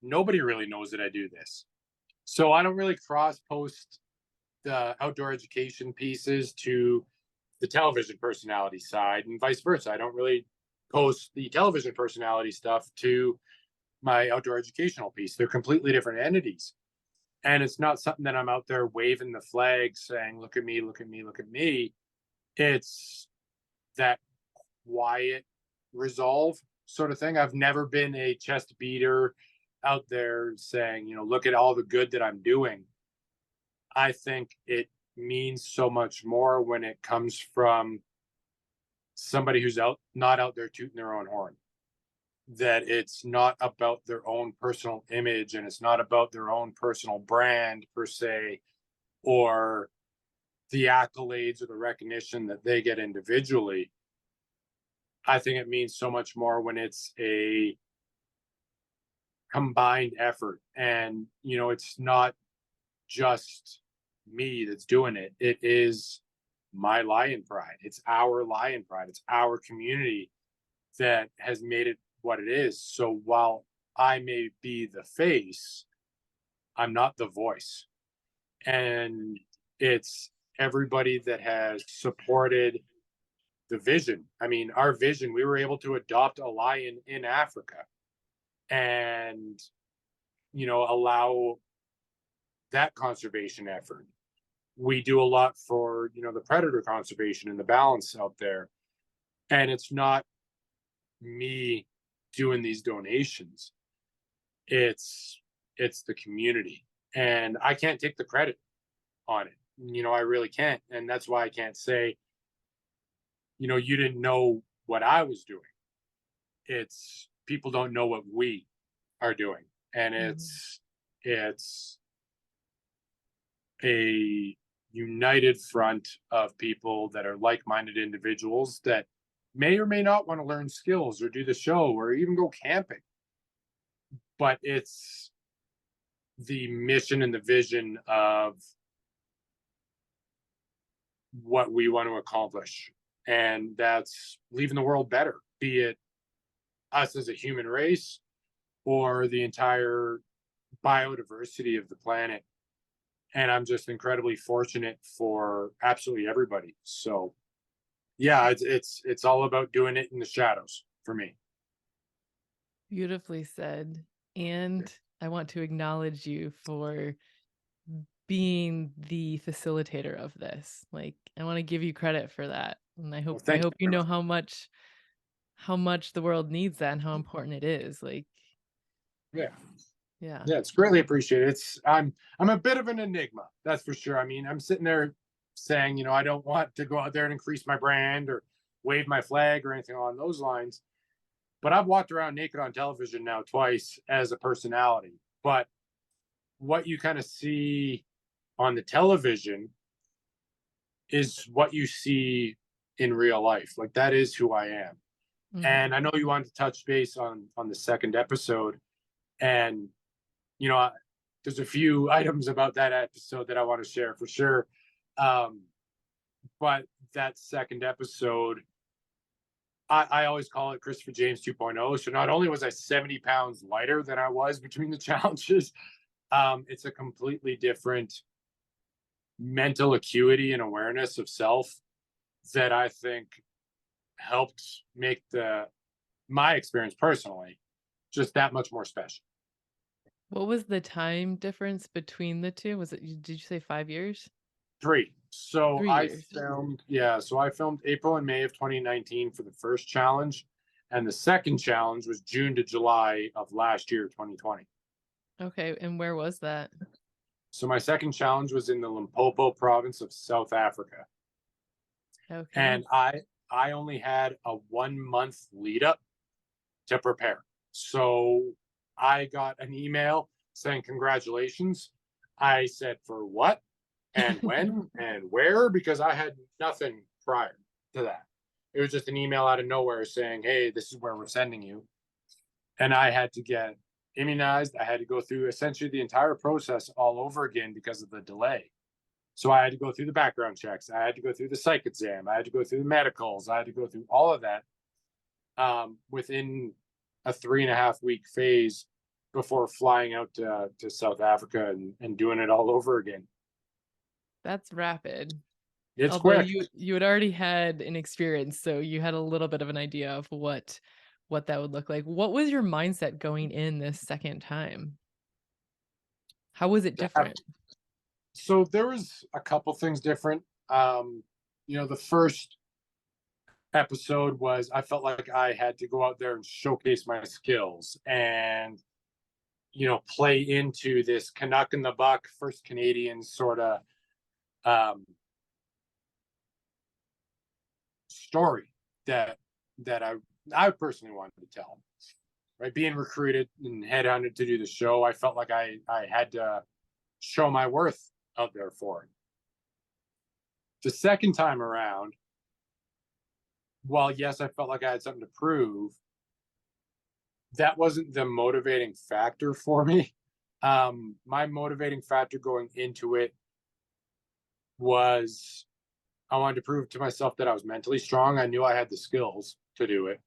Speaker 2: nobody really knows that I do this. So I don't really cross post the outdoor education pieces to the television personality side and vice versa. I don't really post the television personality stuff to my outdoor educational piece. They're completely different entities. And it's not something that I'm out there waving the flag saying, look at me, look at me, look at me. It's that quiet resolve sort of thing. I've never been a chest beater out there saying, look at all the good that I'm doing. I think it means so much more when it comes from somebody who's not out there tooting their own horn. That it's not about their own personal image and it's not about their own personal brand per se, or the accolades or the recognition that they get individually. I think it means so much more when it's a combined effort. And, it's not just me that's doing it. It is my lion pride. It's our lion pride. It's our community that has made it what it is. So while I may be the face, I'm not the voice. And it's everybody that has supported the vision. I mean, our vision, we were able to adopt a lion in Africa and, allow that conservation effort. We do a lot for, the predator conservation and the balance out there. And it's not me doing these donations. It's the community. And I can't take the credit on it. I really can't. And that's why I can't say, you didn't know what I was doing. It's people don't know what we are doing. And
Speaker 1: Mhm.
Speaker 2: it's a united front of people that are like-minded individuals that may or may not want to learn skills or do the show or even go camping. But it's the mission and the vision of what we want to accomplish. And that's leaving the world better, be it us as a human race or the entire biodiversity of the planet. And I'm just incredibly fortunate for absolutely everybody. So yeah, it's all about doing it in the shadows for me.
Speaker 1: Beautifully said. And I want to acknowledge you for being the facilitator of this. Like, I want to give you credit for that. And I
Speaker 2: Well,
Speaker 1: hope I
Speaker 2: thank you
Speaker 1: hope you
Speaker 2: very
Speaker 1: know
Speaker 2: much.
Speaker 1: how much the world needs that and how important it is. Like,
Speaker 2: Yeah.
Speaker 1: yeah.
Speaker 2: Yeah, it's greatly appreciated. I'm a bit of an enigma, that's for sure. I mean, I'm sitting there saying, I don't want to go out there and increase my brand or wave my flag or anything along those lines. But I've walked around naked on television now twice as a personality. But what you kind of see on the television is what you see in real life. Like that is who I am.
Speaker 1: Mhm.
Speaker 2: And I know you wanted to touch base on the second episode, and you know, there's a few items about that episode that I want to share for sure. Um, but that second episode, I always call it Christopher James 2.0. So not only was I 70 pounds lighter than I was between the challenges, it's a completely different mental acuity and awareness of self that I think helped make the my experience personally just that much more special.
Speaker 1: What was the time difference between the 2? Did you say 5 years?
Speaker 2: Three.
Speaker 1: 3 years.
Speaker 2: So I filmed April and May of 2019 for the first challenge, and the second challenge was June to July of last year, 2020.
Speaker 1: Okay, and where was that?
Speaker 2: So my second challenge was in the Limpopo province of South Africa,
Speaker 1: Okay.
Speaker 2: and I only had a 1 month lead up to prepare. So I got an email saying congratulations. I said for what and when and where because I had nothing prior to that. It was just an email out of nowhere saying, "Hey, this is where we're sending you." And I had to get immunized. I had to go through essentially the entire process all over again because of the delay. So I had to go through the background checks. I had to go through the psych exam. I had to go through the medicals. I had to go through all of that within a 3.5 week phase before flying out to South Africa and doing it all over again.
Speaker 1: That's rapid.
Speaker 2: It's
Speaker 1: Although
Speaker 2: quick.
Speaker 1: you had already had an experience, so you had a little bit of an idea of what that would look like. What was your mindset going in this second time? How was it different?
Speaker 2: So there was a couple things different. The first episode was I felt like I had to go out there and showcase my skills and play into this Canuck in the Buck, first Canadian sort of um, story that I personally wanted to tell. Right, being recruited and headhunted to do the show, I felt like I had to show my worth out there for it. The second time around, while yes, I felt like I had something to prove, that wasn't the motivating factor for me. My motivating factor going into it was I wanted to prove to myself that I was mentally strong. I knew I had the skills to do it.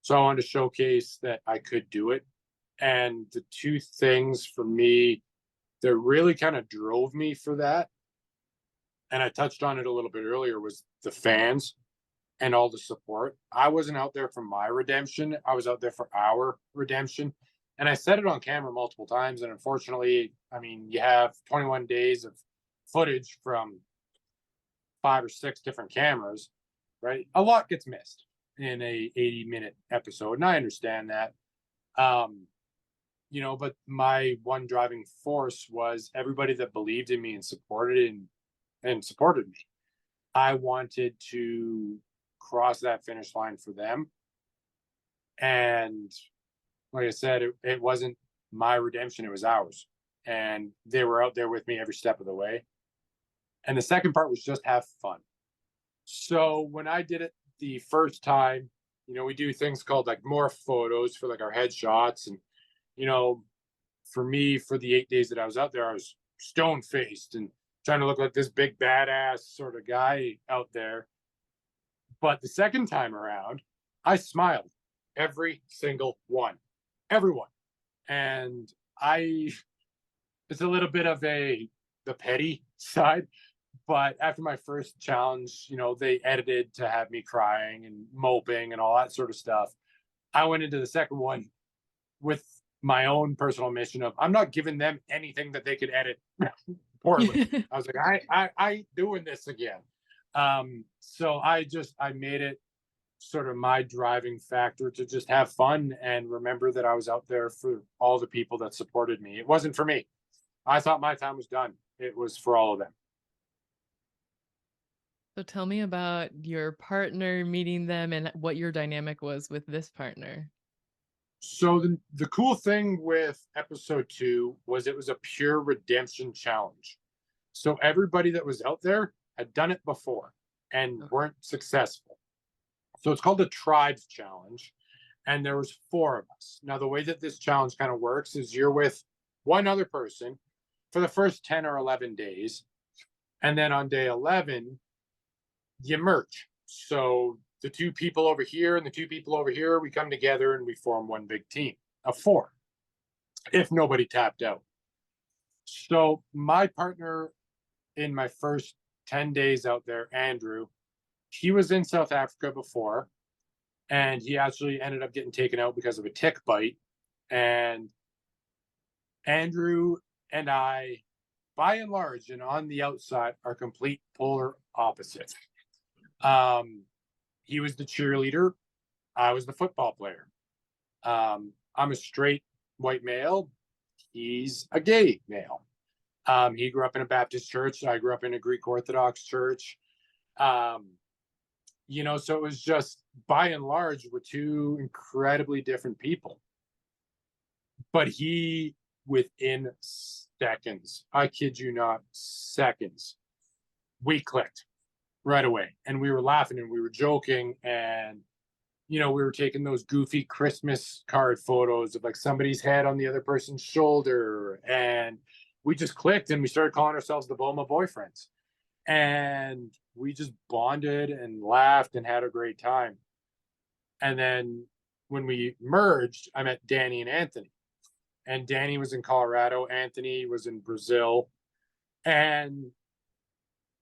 Speaker 2: So I wanted to showcase that I could do it. And the two things for me that really kind of drove me for that, and I touched on it a little bit earlier, was the fans and all the support. I wasn't out there for my redemption. I was out there for our redemption. And I said it on camera multiple times. And unfortunately, I mean, you have 21 days of footage from 5 or 6 different cameras, right? A lot gets missed in a 80-minute episode. And I understand that. Um, but my one driving force was everybody that believed in me and supported me. I wanted to cross that finish line for them. And like I said, it wasn't my redemption, it was ours. And they were out there with me every step of the way. And the second part was just have fun. So when I did it the first time, we do things called like more photos for like our headshots. And, you know, for me, for the 8 days that I was out there, I was stone faced and trying to look like this big badass sort of guy out there. But the second time around, I smiled every single one, everyone. And I, it's a little bit of the petty side. But after my first challenge, they edited to have me crying and moping and all that sort of stuff. I went into the second one with my own personal mission of I'm not giving them anything that they could edit poorly. I was like, I ain't doing this again. So I made it sort of my driving factor to just have fun and remember that I was out there for all the people that supported me. It wasn't for me. I thought my time was done. It was for all of them.
Speaker 1: So tell me about your partner, meeting them, and what your dynamic was with this partner.
Speaker 2: So the cool thing with episode 2 was it was a pure redemption challenge. So everybody that was out there had done it before and
Speaker 1: Okay.
Speaker 2: weren't successful. So it's called the Tribes Challenge, and there was 4 of us. Now the way that this challenge kind of works is you're with one other person for the first 10 or 11 days, and then on day 11 you merge. So the 2 people over here and the 2 people over here, we come together and we form one big team of 4 if nobody tapped out. So my partner in my first 10 days out there, Andrew, he was in South Africa before, and he actually ended up getting taken out because of a tick bite. And Andrew and I, by and large and on the outside, are complete polar opposites. He was the cheerleader. I was the football player. I'm a straight white male. He's a gay male. He grew up in a Baptist church. I grew up in a Greek Orthodox church. So it was just by and large, we're 2 incredibly different people. But he, within seconds, I kid you not, seconds, we clicked right away. And we were laughing and we were joking. And we were taking those goofy Christmas card photos of like somebody's head on the other person's shoulder. And we just clicked and we started calling ourselves the Boma Boyfriends. And we just bonded and laughed and had a great time. And then when we merged, I met Danny and Anthony. And Danny was in Colorado, Anthony was in Brazil. And,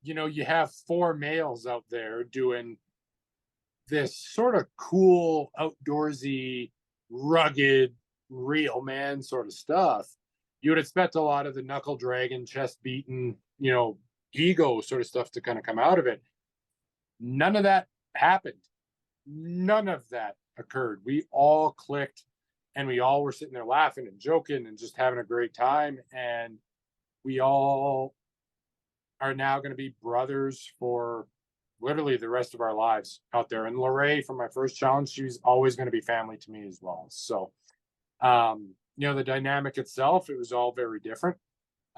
Speaker 2: you have 4 males out there doing this sort of cool, outdoorsy, rugged, real man sort of stuff. You would expect a lot of the knuckle dragging, chest beating, ego sort of stuff to kind of come out of it. None of that happened. None of that occurred. We all clicked and we all were sitting there laughing and joking and just having a great time. And we all are now going to be brothers for literally the rest of our lives out there. And Lorraine, from my first challenge, she's always going to be family to me as well. So, the dynamic itself, it was all very different.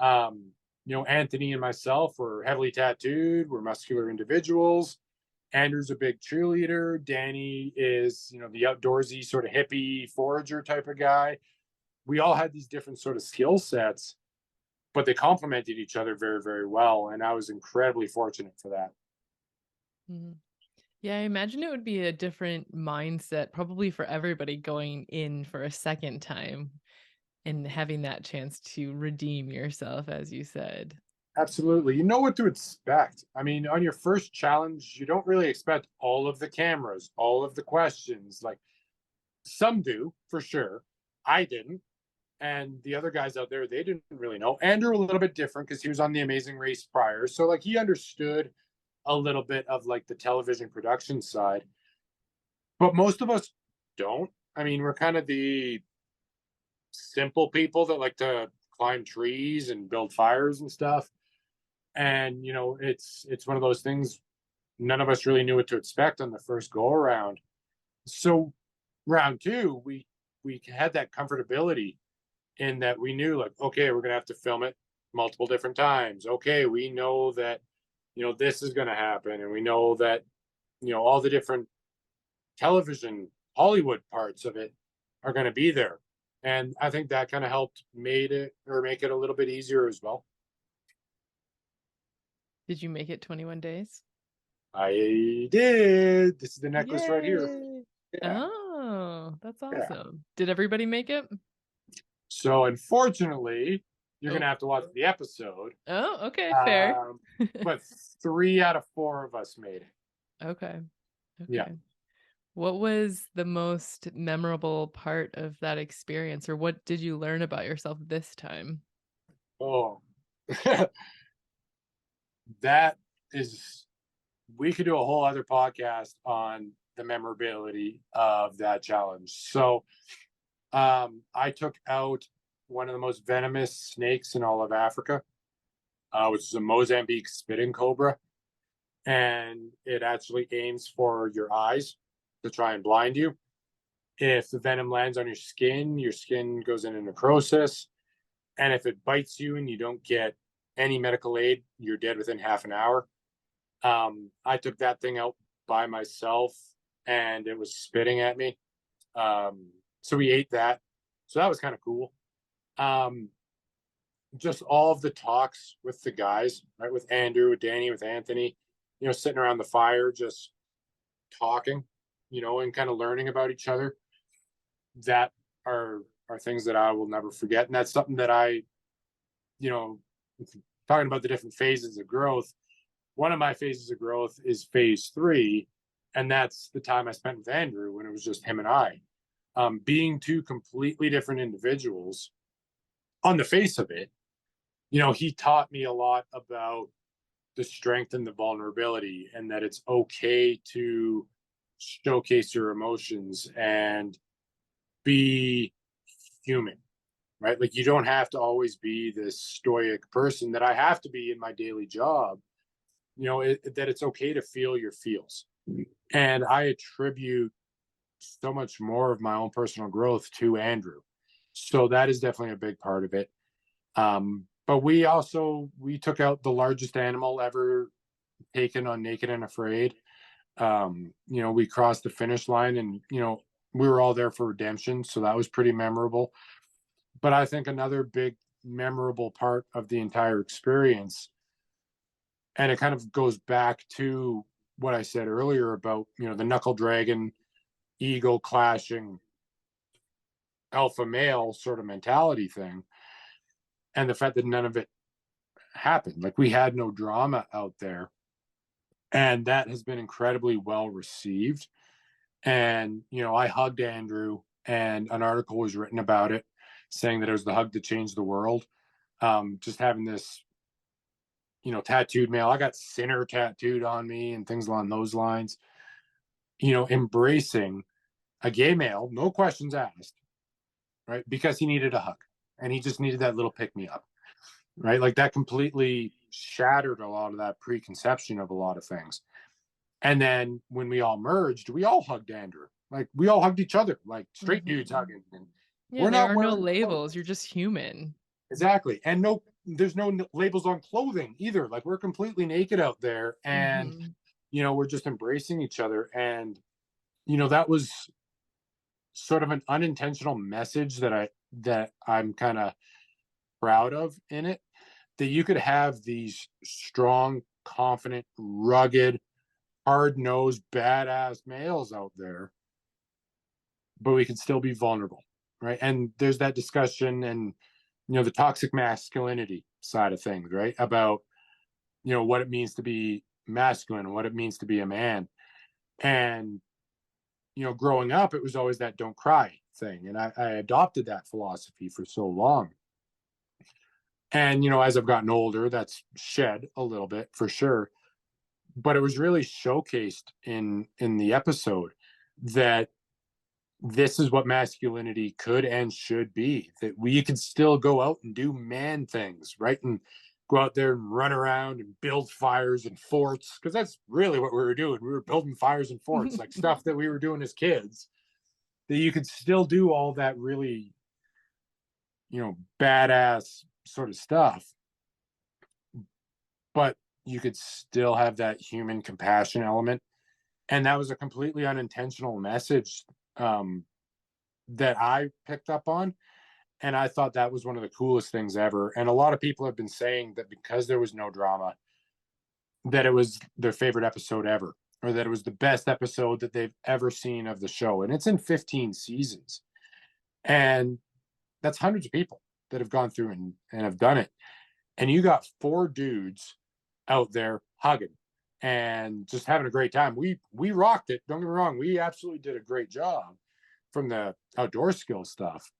Speaker 2: Anthony and myself were heavily tattooed, we're muscular individuals. Andrew's a big cheerleader. Danny is, the outdoorsy sort of hippie forager type of guy. We all had these different sort of skill sets, but they complemented each other very, very well. And I was incredibly fortunate for that.
Speaker 1: Mhm. Yeah, I imagine it would be a different mindset probably for everybody going in for a second time and having that chance to redeem yourself, as you said.
Speaker 2: Absolutely. You know what to expect. I mean, on your first challenge, you don't really expect all of the cameras, all of the questions. Like some do, for sure. I didn't. And the other guys out there, they didn't really know. Andrew a little bit different because he was on the Amazing Race prior. So like he understood a little bit of like the television production side. But most of us don't. I mean, we're kind of the simple people that like to climb trees and build fires and stuff. And it's one of those things none of us really knew what to expect on the first go around. So round two, we had that comfortability in that we knew like, okay, we're gonna have to film it multiple different times. Okay, we know that this is gonna happen, and we know that all the different television Hollywood parts of it are gonna be there. And I think that kind of helped make it a little bit easier as well.
Speaker 1: Did you make it 21 days?
Speaker 2: I did. This is the necklace right here.
Speaker 1: Yay!
Speaker 2: Yeah.
Speaker 1: Oh, that's
Speaker 2: Yeah.
Speaker 1: awesome. Did everybody make it?
Speaker 2: So unfortunately, you're
Speaker 1: Oh.
Speaker 2: gonna have to watch the episode.
Speaker 1: Oh, okay, fair.
Speaker 2: Um, but 3 out of 4 of us made it.
Speaker 1: Okay.
Speaker 2: Yeah.
Speaker 1: Okay. What was the most memorable part of that experience, or what did you learn about yourself this time?
Speaker 2: Oh, that is. We could do a whole other podcast on the memorability of that challenge. So, I took out one of the most venomous snakes in all of Africa, which is a Mozambique spitting cobra, and it actually aims for your eyes to try and blind you. If the venom lands on your skin goes into necrosis. And if it bites you and you don't get any medical aid, you're dead within half an hour. I took that thing out by myself and it was spitting at me. So we ate that. So that was kind of cool. Um, just all of the talks with the guys, right? With Andrew, with Danny, with Anthony, sitting around the fire, just talking, and kind of learning about each other. That are things that I will never forget. And that's something that you know, talking about the different phases of growth, one of my phases of growth is phase 3. And that's the time I spent with Andrew when it was just him and I. Being two completely different individuals on the face of it, he taught me a lot about the strength and the vulnerability, and that it's okay to showcase your emotions and be human, right? Like you don't have to always be this stoic person that I have to be in my daily job. That it's okay to feel your feels. And I attribute so much more of my own personal growth to Andrew. So that is definitely a big part of it. But we took out the largest animal ever taken on Naked and Afraid. We crossed the finish line, and we were all there for redemption, so that was pretty memorable. But I think another big memorable part of the entire experience, and it kind of goes back to what I said earlier about the knuckle dragon ego clashing alpha male sort of mentality thing, and the fact that none of it happened. Like we had no drama out there, and that has been incredibly well received. And I hugged Andrew, and an article was written about it, saying that it was the hug that changed the world. Just having this tattooed male. I got sinner tattooed on me and things along those lines. Embracing a gay male, no questions asked, right? Because he needed a hug and he just needed that little pick me up, right? Like that completely shattered a lot of that preconception of a lot of things. And then when we all merged, we all hugged Andrew. Like we all hugged each other, like straight dudes
Speaker 1: Mhm.
Speaker 2: hugging. And
Speaker 1: Yeah,
Speaker 2: we're
Speaker 1: there
Speaker 2: not
Speaker 1: are no
Speaker 2: wearing
Speaker 1: labels, you're
Speaker 2: clothes.
Speaker 1: just human.
Speaker 2: Exactly. And there's no labels on clothing either. Like we're completely naked out there, and
Speaker 1: Mhm.
Speaker 2: we're just embracing each other. And that was sort of an unintentional message that I'm kind of proud of in it, that you could have these strong, confident, rugged, hard-nosed, badass males out there, but we could still be vulnerable, right? And there's that discussion, and the toxic masculinity side of things, right? About, what it means to be masculine, what it means to be a man. And, growing up, it was always that don't cry thing. And I adopted that philosophy for so long. And, as I've gotten older, that's shed a little bit for sure. But it was really showcased in the episode that this is what masculinity could and should be, that we could still go out and do man things, right? And go out there and run around and build fires and forts, because that's really what we were doing. We were building fires and forts, like stuff that we were doing as kids, that you could still do all that really, badass sort of stuff, but you could still have that human compassion element. And that was a completely unintentional message, um, that I picked up on. And I thought that was one of the coolest things ever. And a lot of people have been saying that because there was no drama, that it was their favorite episode ever, or that it was the best episode that they've ever seen of the show. And it's in 15 seasons. And that's hundreds of people that have gone through and have done it. And you got four dudes out there hugging and just having a great time. We rocked it. Don't get me wrong. We absolutely did a great job from the outdoor skill stuff.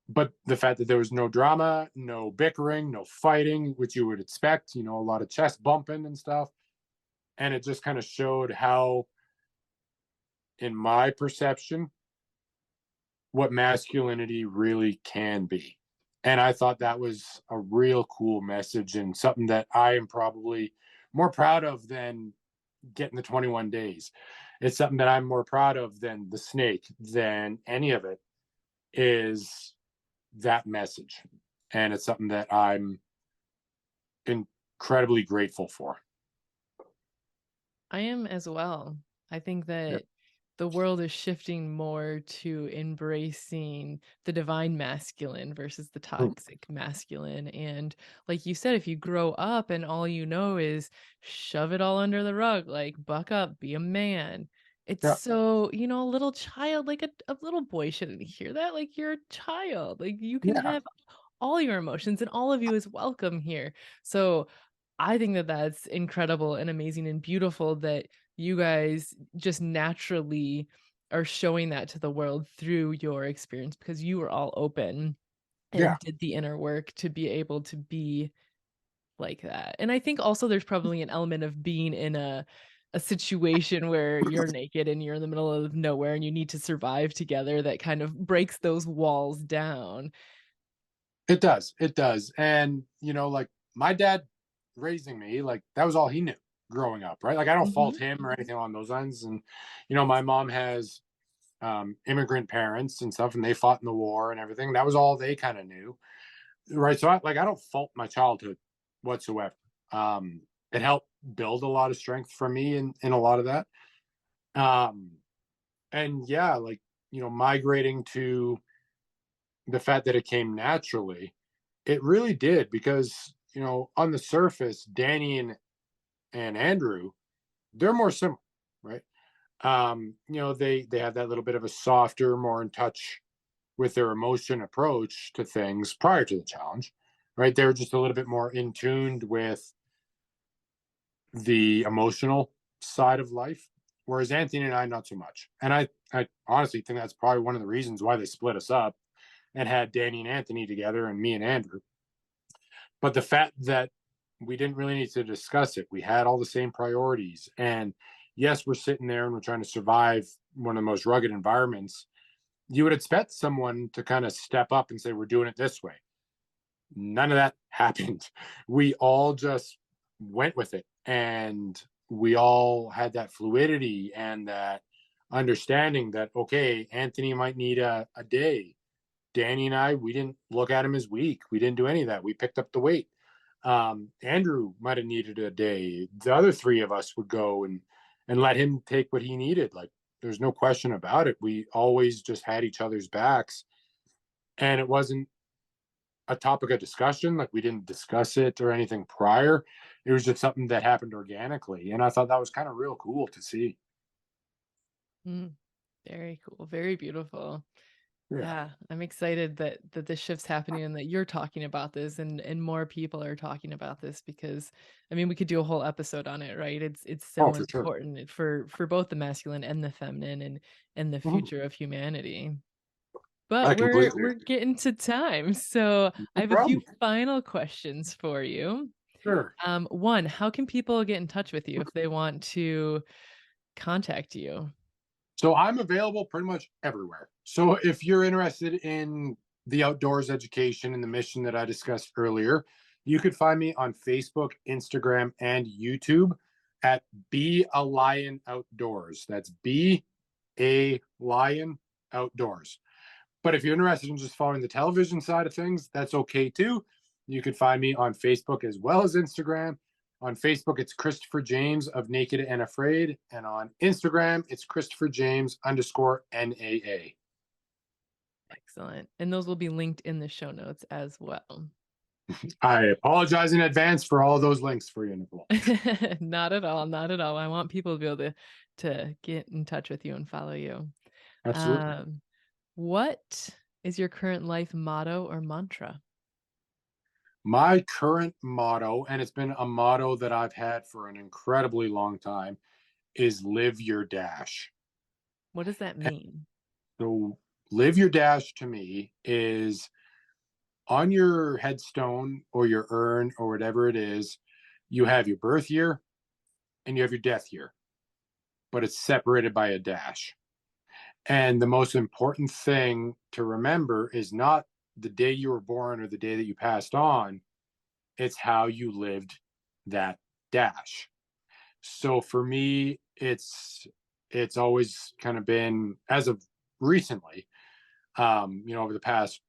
Speaker 2: But the fact that there was no drama, no bickering, no fighting, which you would expect, a lot of chest bumping and stuff. And it just kind of showed how, in my perception, what masculinity really can be. And I thought that was a real cool message and something that I am probably more proud of than getting the 21 days. It's something that I'm more proud of than the snake, than any of it, is that message. And it's something that I'm incredibly grateful for.
Speaker 1: I am as well. I think
Speaker 2: Yeah.
Speaker 1: that the world is shifting more to embracing the divine masculine versus the
Speaker 2: Mm.
Speaker 1: toxic masculine. And like you said, if you grow up and all you know is shove it all under the rug, like buck up, be a man. It's
Speaker 2: Yeah.
Speaker 1: so, a little child, like a little boy shouldn't hear that. Like you're a child. Like you can
Speaker 2: Yeah.
Speaker 1: have all your emotions and all of you is welcome here. So I think that that's incredible and amazing and beautiful that you guys just naturally are showing that to the world through your experience because you were all open
Speaker 2: Yeah.
Speaker 1: and did the inner work to be able to be like that. And I think also there's probably an element of being in a situation where you're naked and you're in the middle of nowhere and you need to survive together that kind of breaks those walls down.
Speaker 2: It does. It does. And, like my dad raising me, like that was all he knew growing up, right? Like I don't fault
Speaker 1: Mhm.
Speaker 2: him or anything along those lines. And, my mom has immigrant parents and stuff, and they fought in the war and everything. That was all they kind of knew. Right. So I don't fault my childhood whatsoever. It helped build a lot of strength for me in a lot of that. Um, and yeah, like, migrating to the fact that it came naturally, it really did because, on the surface, Danny and Andrew, they're more similar, right? They have that little bit of a softer, more in touch with their emotion approach to things prior to the challenge, right? They were just a little bit more in tuned with the emotional side of life, whereas Anthony and I, not so much. And I honestly think that's probably one of the reasons why they split us up and had Danny and Anthony together and me and Andrew. But the fact that we didn't really need to discuss it, we had all the same priorities. And yes, we're sitting there and we're trying to survive one of the most rugged environments. You would expect someone to kind of step up and say, we're doing it this way. None of that happened. We all just went with it. And we all had that fluidity and that understanding that, okay, Anthony might need a day. Danny and I, we didn't look at him as weak. We didn't do any of that. We picked up the weight. Andrew might have needed a day. The other three of us would go and let him take what he needed. Like there's no question about it. We always just had each other's backs, and it wasn't a topic of discussion. Like we didn't discuss it or anything prior. It was just something that happened organically, and I thought that was kind of real cool to see.
Speaker 1: Mm, very cool, very beautiful.
Speaker 2: Yeah.
Speaker 1: Yeah, I'm excited that this shift's happening and that you're talking about this and more people are talking about this because I mean we could do a whole episode on it, right? It's
Speaker 2: Oh,
Speaker 1: so
Speaker 2: for sure.
Speaker 1: important for both the masculine and the feminine and the
Speaker 2: Mhm.
Speaker 1: future of humanity. But
Speaker 2: I completely
Speaker 1: we're
Speaker 2: agree.
Speaker 1: getting to time. So I
Speaker 2: No
Speaker 1: have a few
Speaker 2: problem.
Speaker 1: final questions for you.
Speaker 2: Sure.
Speaker 1: One, how can people get in touch with you if they want to contact you?
Speaker 2: So I'm available pretty much everywhere. So if you're interested in the outdoors education and the mission that I discussed earlier, you could find me on Facebook, Instagram, and YouTube at Be a Lion Outdoors. That's Be a Lion Outdoors. But if you're interested in just following the television side of things, that's okay too. You can find me on Facebook as well as Instagram. On Facebook, it's Christopher James of Naked and Afraid. And on Instagram, it's Christopher James underscore NAA.
Speaker 1: Excellent. And those will be linked in the show notes as well.
Speaker 2: I apologize in advance for all those links for you, Nicole.
Speaker 1: Not at all, not at all. I want people to be able to get in touch with you and follow you.
Speaker 2: Absolutely.
Speaker 1: Um, what is your current life motto or mantra?
Speaker 2: My current motto, and it's been a motto that I've had for an incredibly long time, is live your dash.
Speaker 1: What does that mean?
Speaker 2: So, live your dash to me is on your headstone or your urn or whatever it is, you have your birth year and you have your death year, but it's separated by a dash. And the most important thing to remember is not the day you were born or the day that you passed on, it's how you lived that dash. So for me, it's always kind of been as of recently, over the past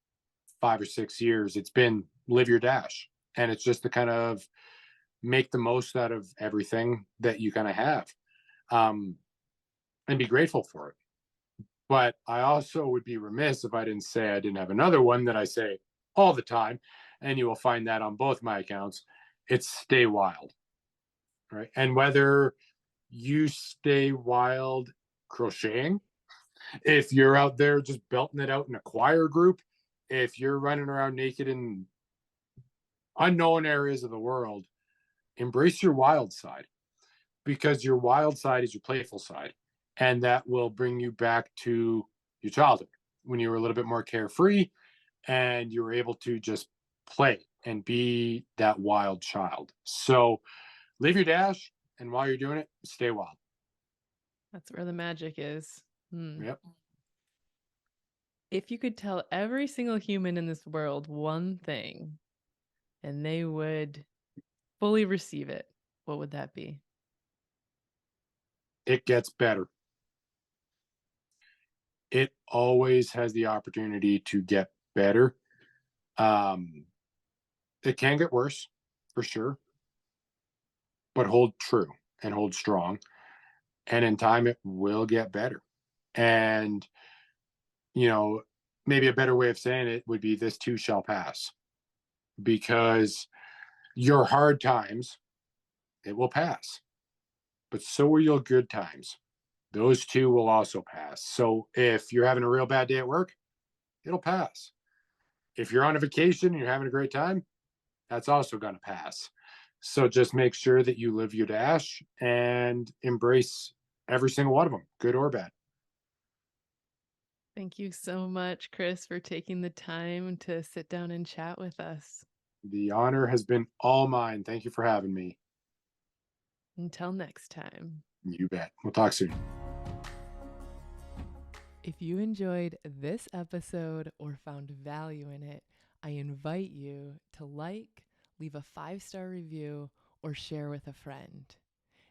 Speaker 2: 5 or 6 years, it's been live your dash. And it's just to kind of make the most out of everything that you kind of have, um, and be grateful for it. But I also would be remiss if I didn't say I didn't have another one that I say all the time. And you will find that on both my accounts. It's stay wild, right? And whether you stay wild crocheting, if you're out there just belting it out in a choir group, if you're running around naked in unknown areas of the world, embrace your wild side because your wild side is your playful side. And that will bring you back to your childhood when you were a little bit more carefree and you were able to just play and be that wild child. So live your dash. And while you're doing it, stay wild.
Speaker 1: That's where the magic is. Hmm.
Speaker 2: Yep.
Speaker 1: If you could tell every single human in this world one thing and they would fully receive it, what would that be?
Speaker 2: It gets better. It always has the opportunity to get better. Um, it can get worse for sure, but hold true and hold strong. And in time, it will get better. And, you know, maybe a better way of saying it would be this too shall pass because your hard times, it will pass, but so will your good times. Those two will also pass. So if you're having a real bad day at work, it'll pass. If you're on a vacation and you're having a great time, that's also going to pass. So just make sure that you live your dash and embrace every single one of them, good or bad.
Speaker 1: Thank you so much, Chris, for taking the time to sit down and chat with us.
Speaker 2: The honor has been all mine. Thank you for having me.
Speaker 1: Until next time.
Speaker 2: You bet. We'll talk soon.
Speaker 1: If you enjoyed this episode or found value in it, I invite you to leave a 5-star review, or share with a friend.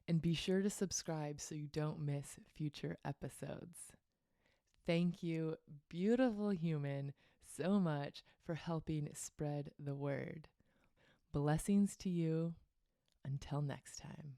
Speaker 1: And be sure to subscribe so you don't miss future episodes. Thank you, beautiful human, so much for helping spread the word. Blessings to you. Until next time.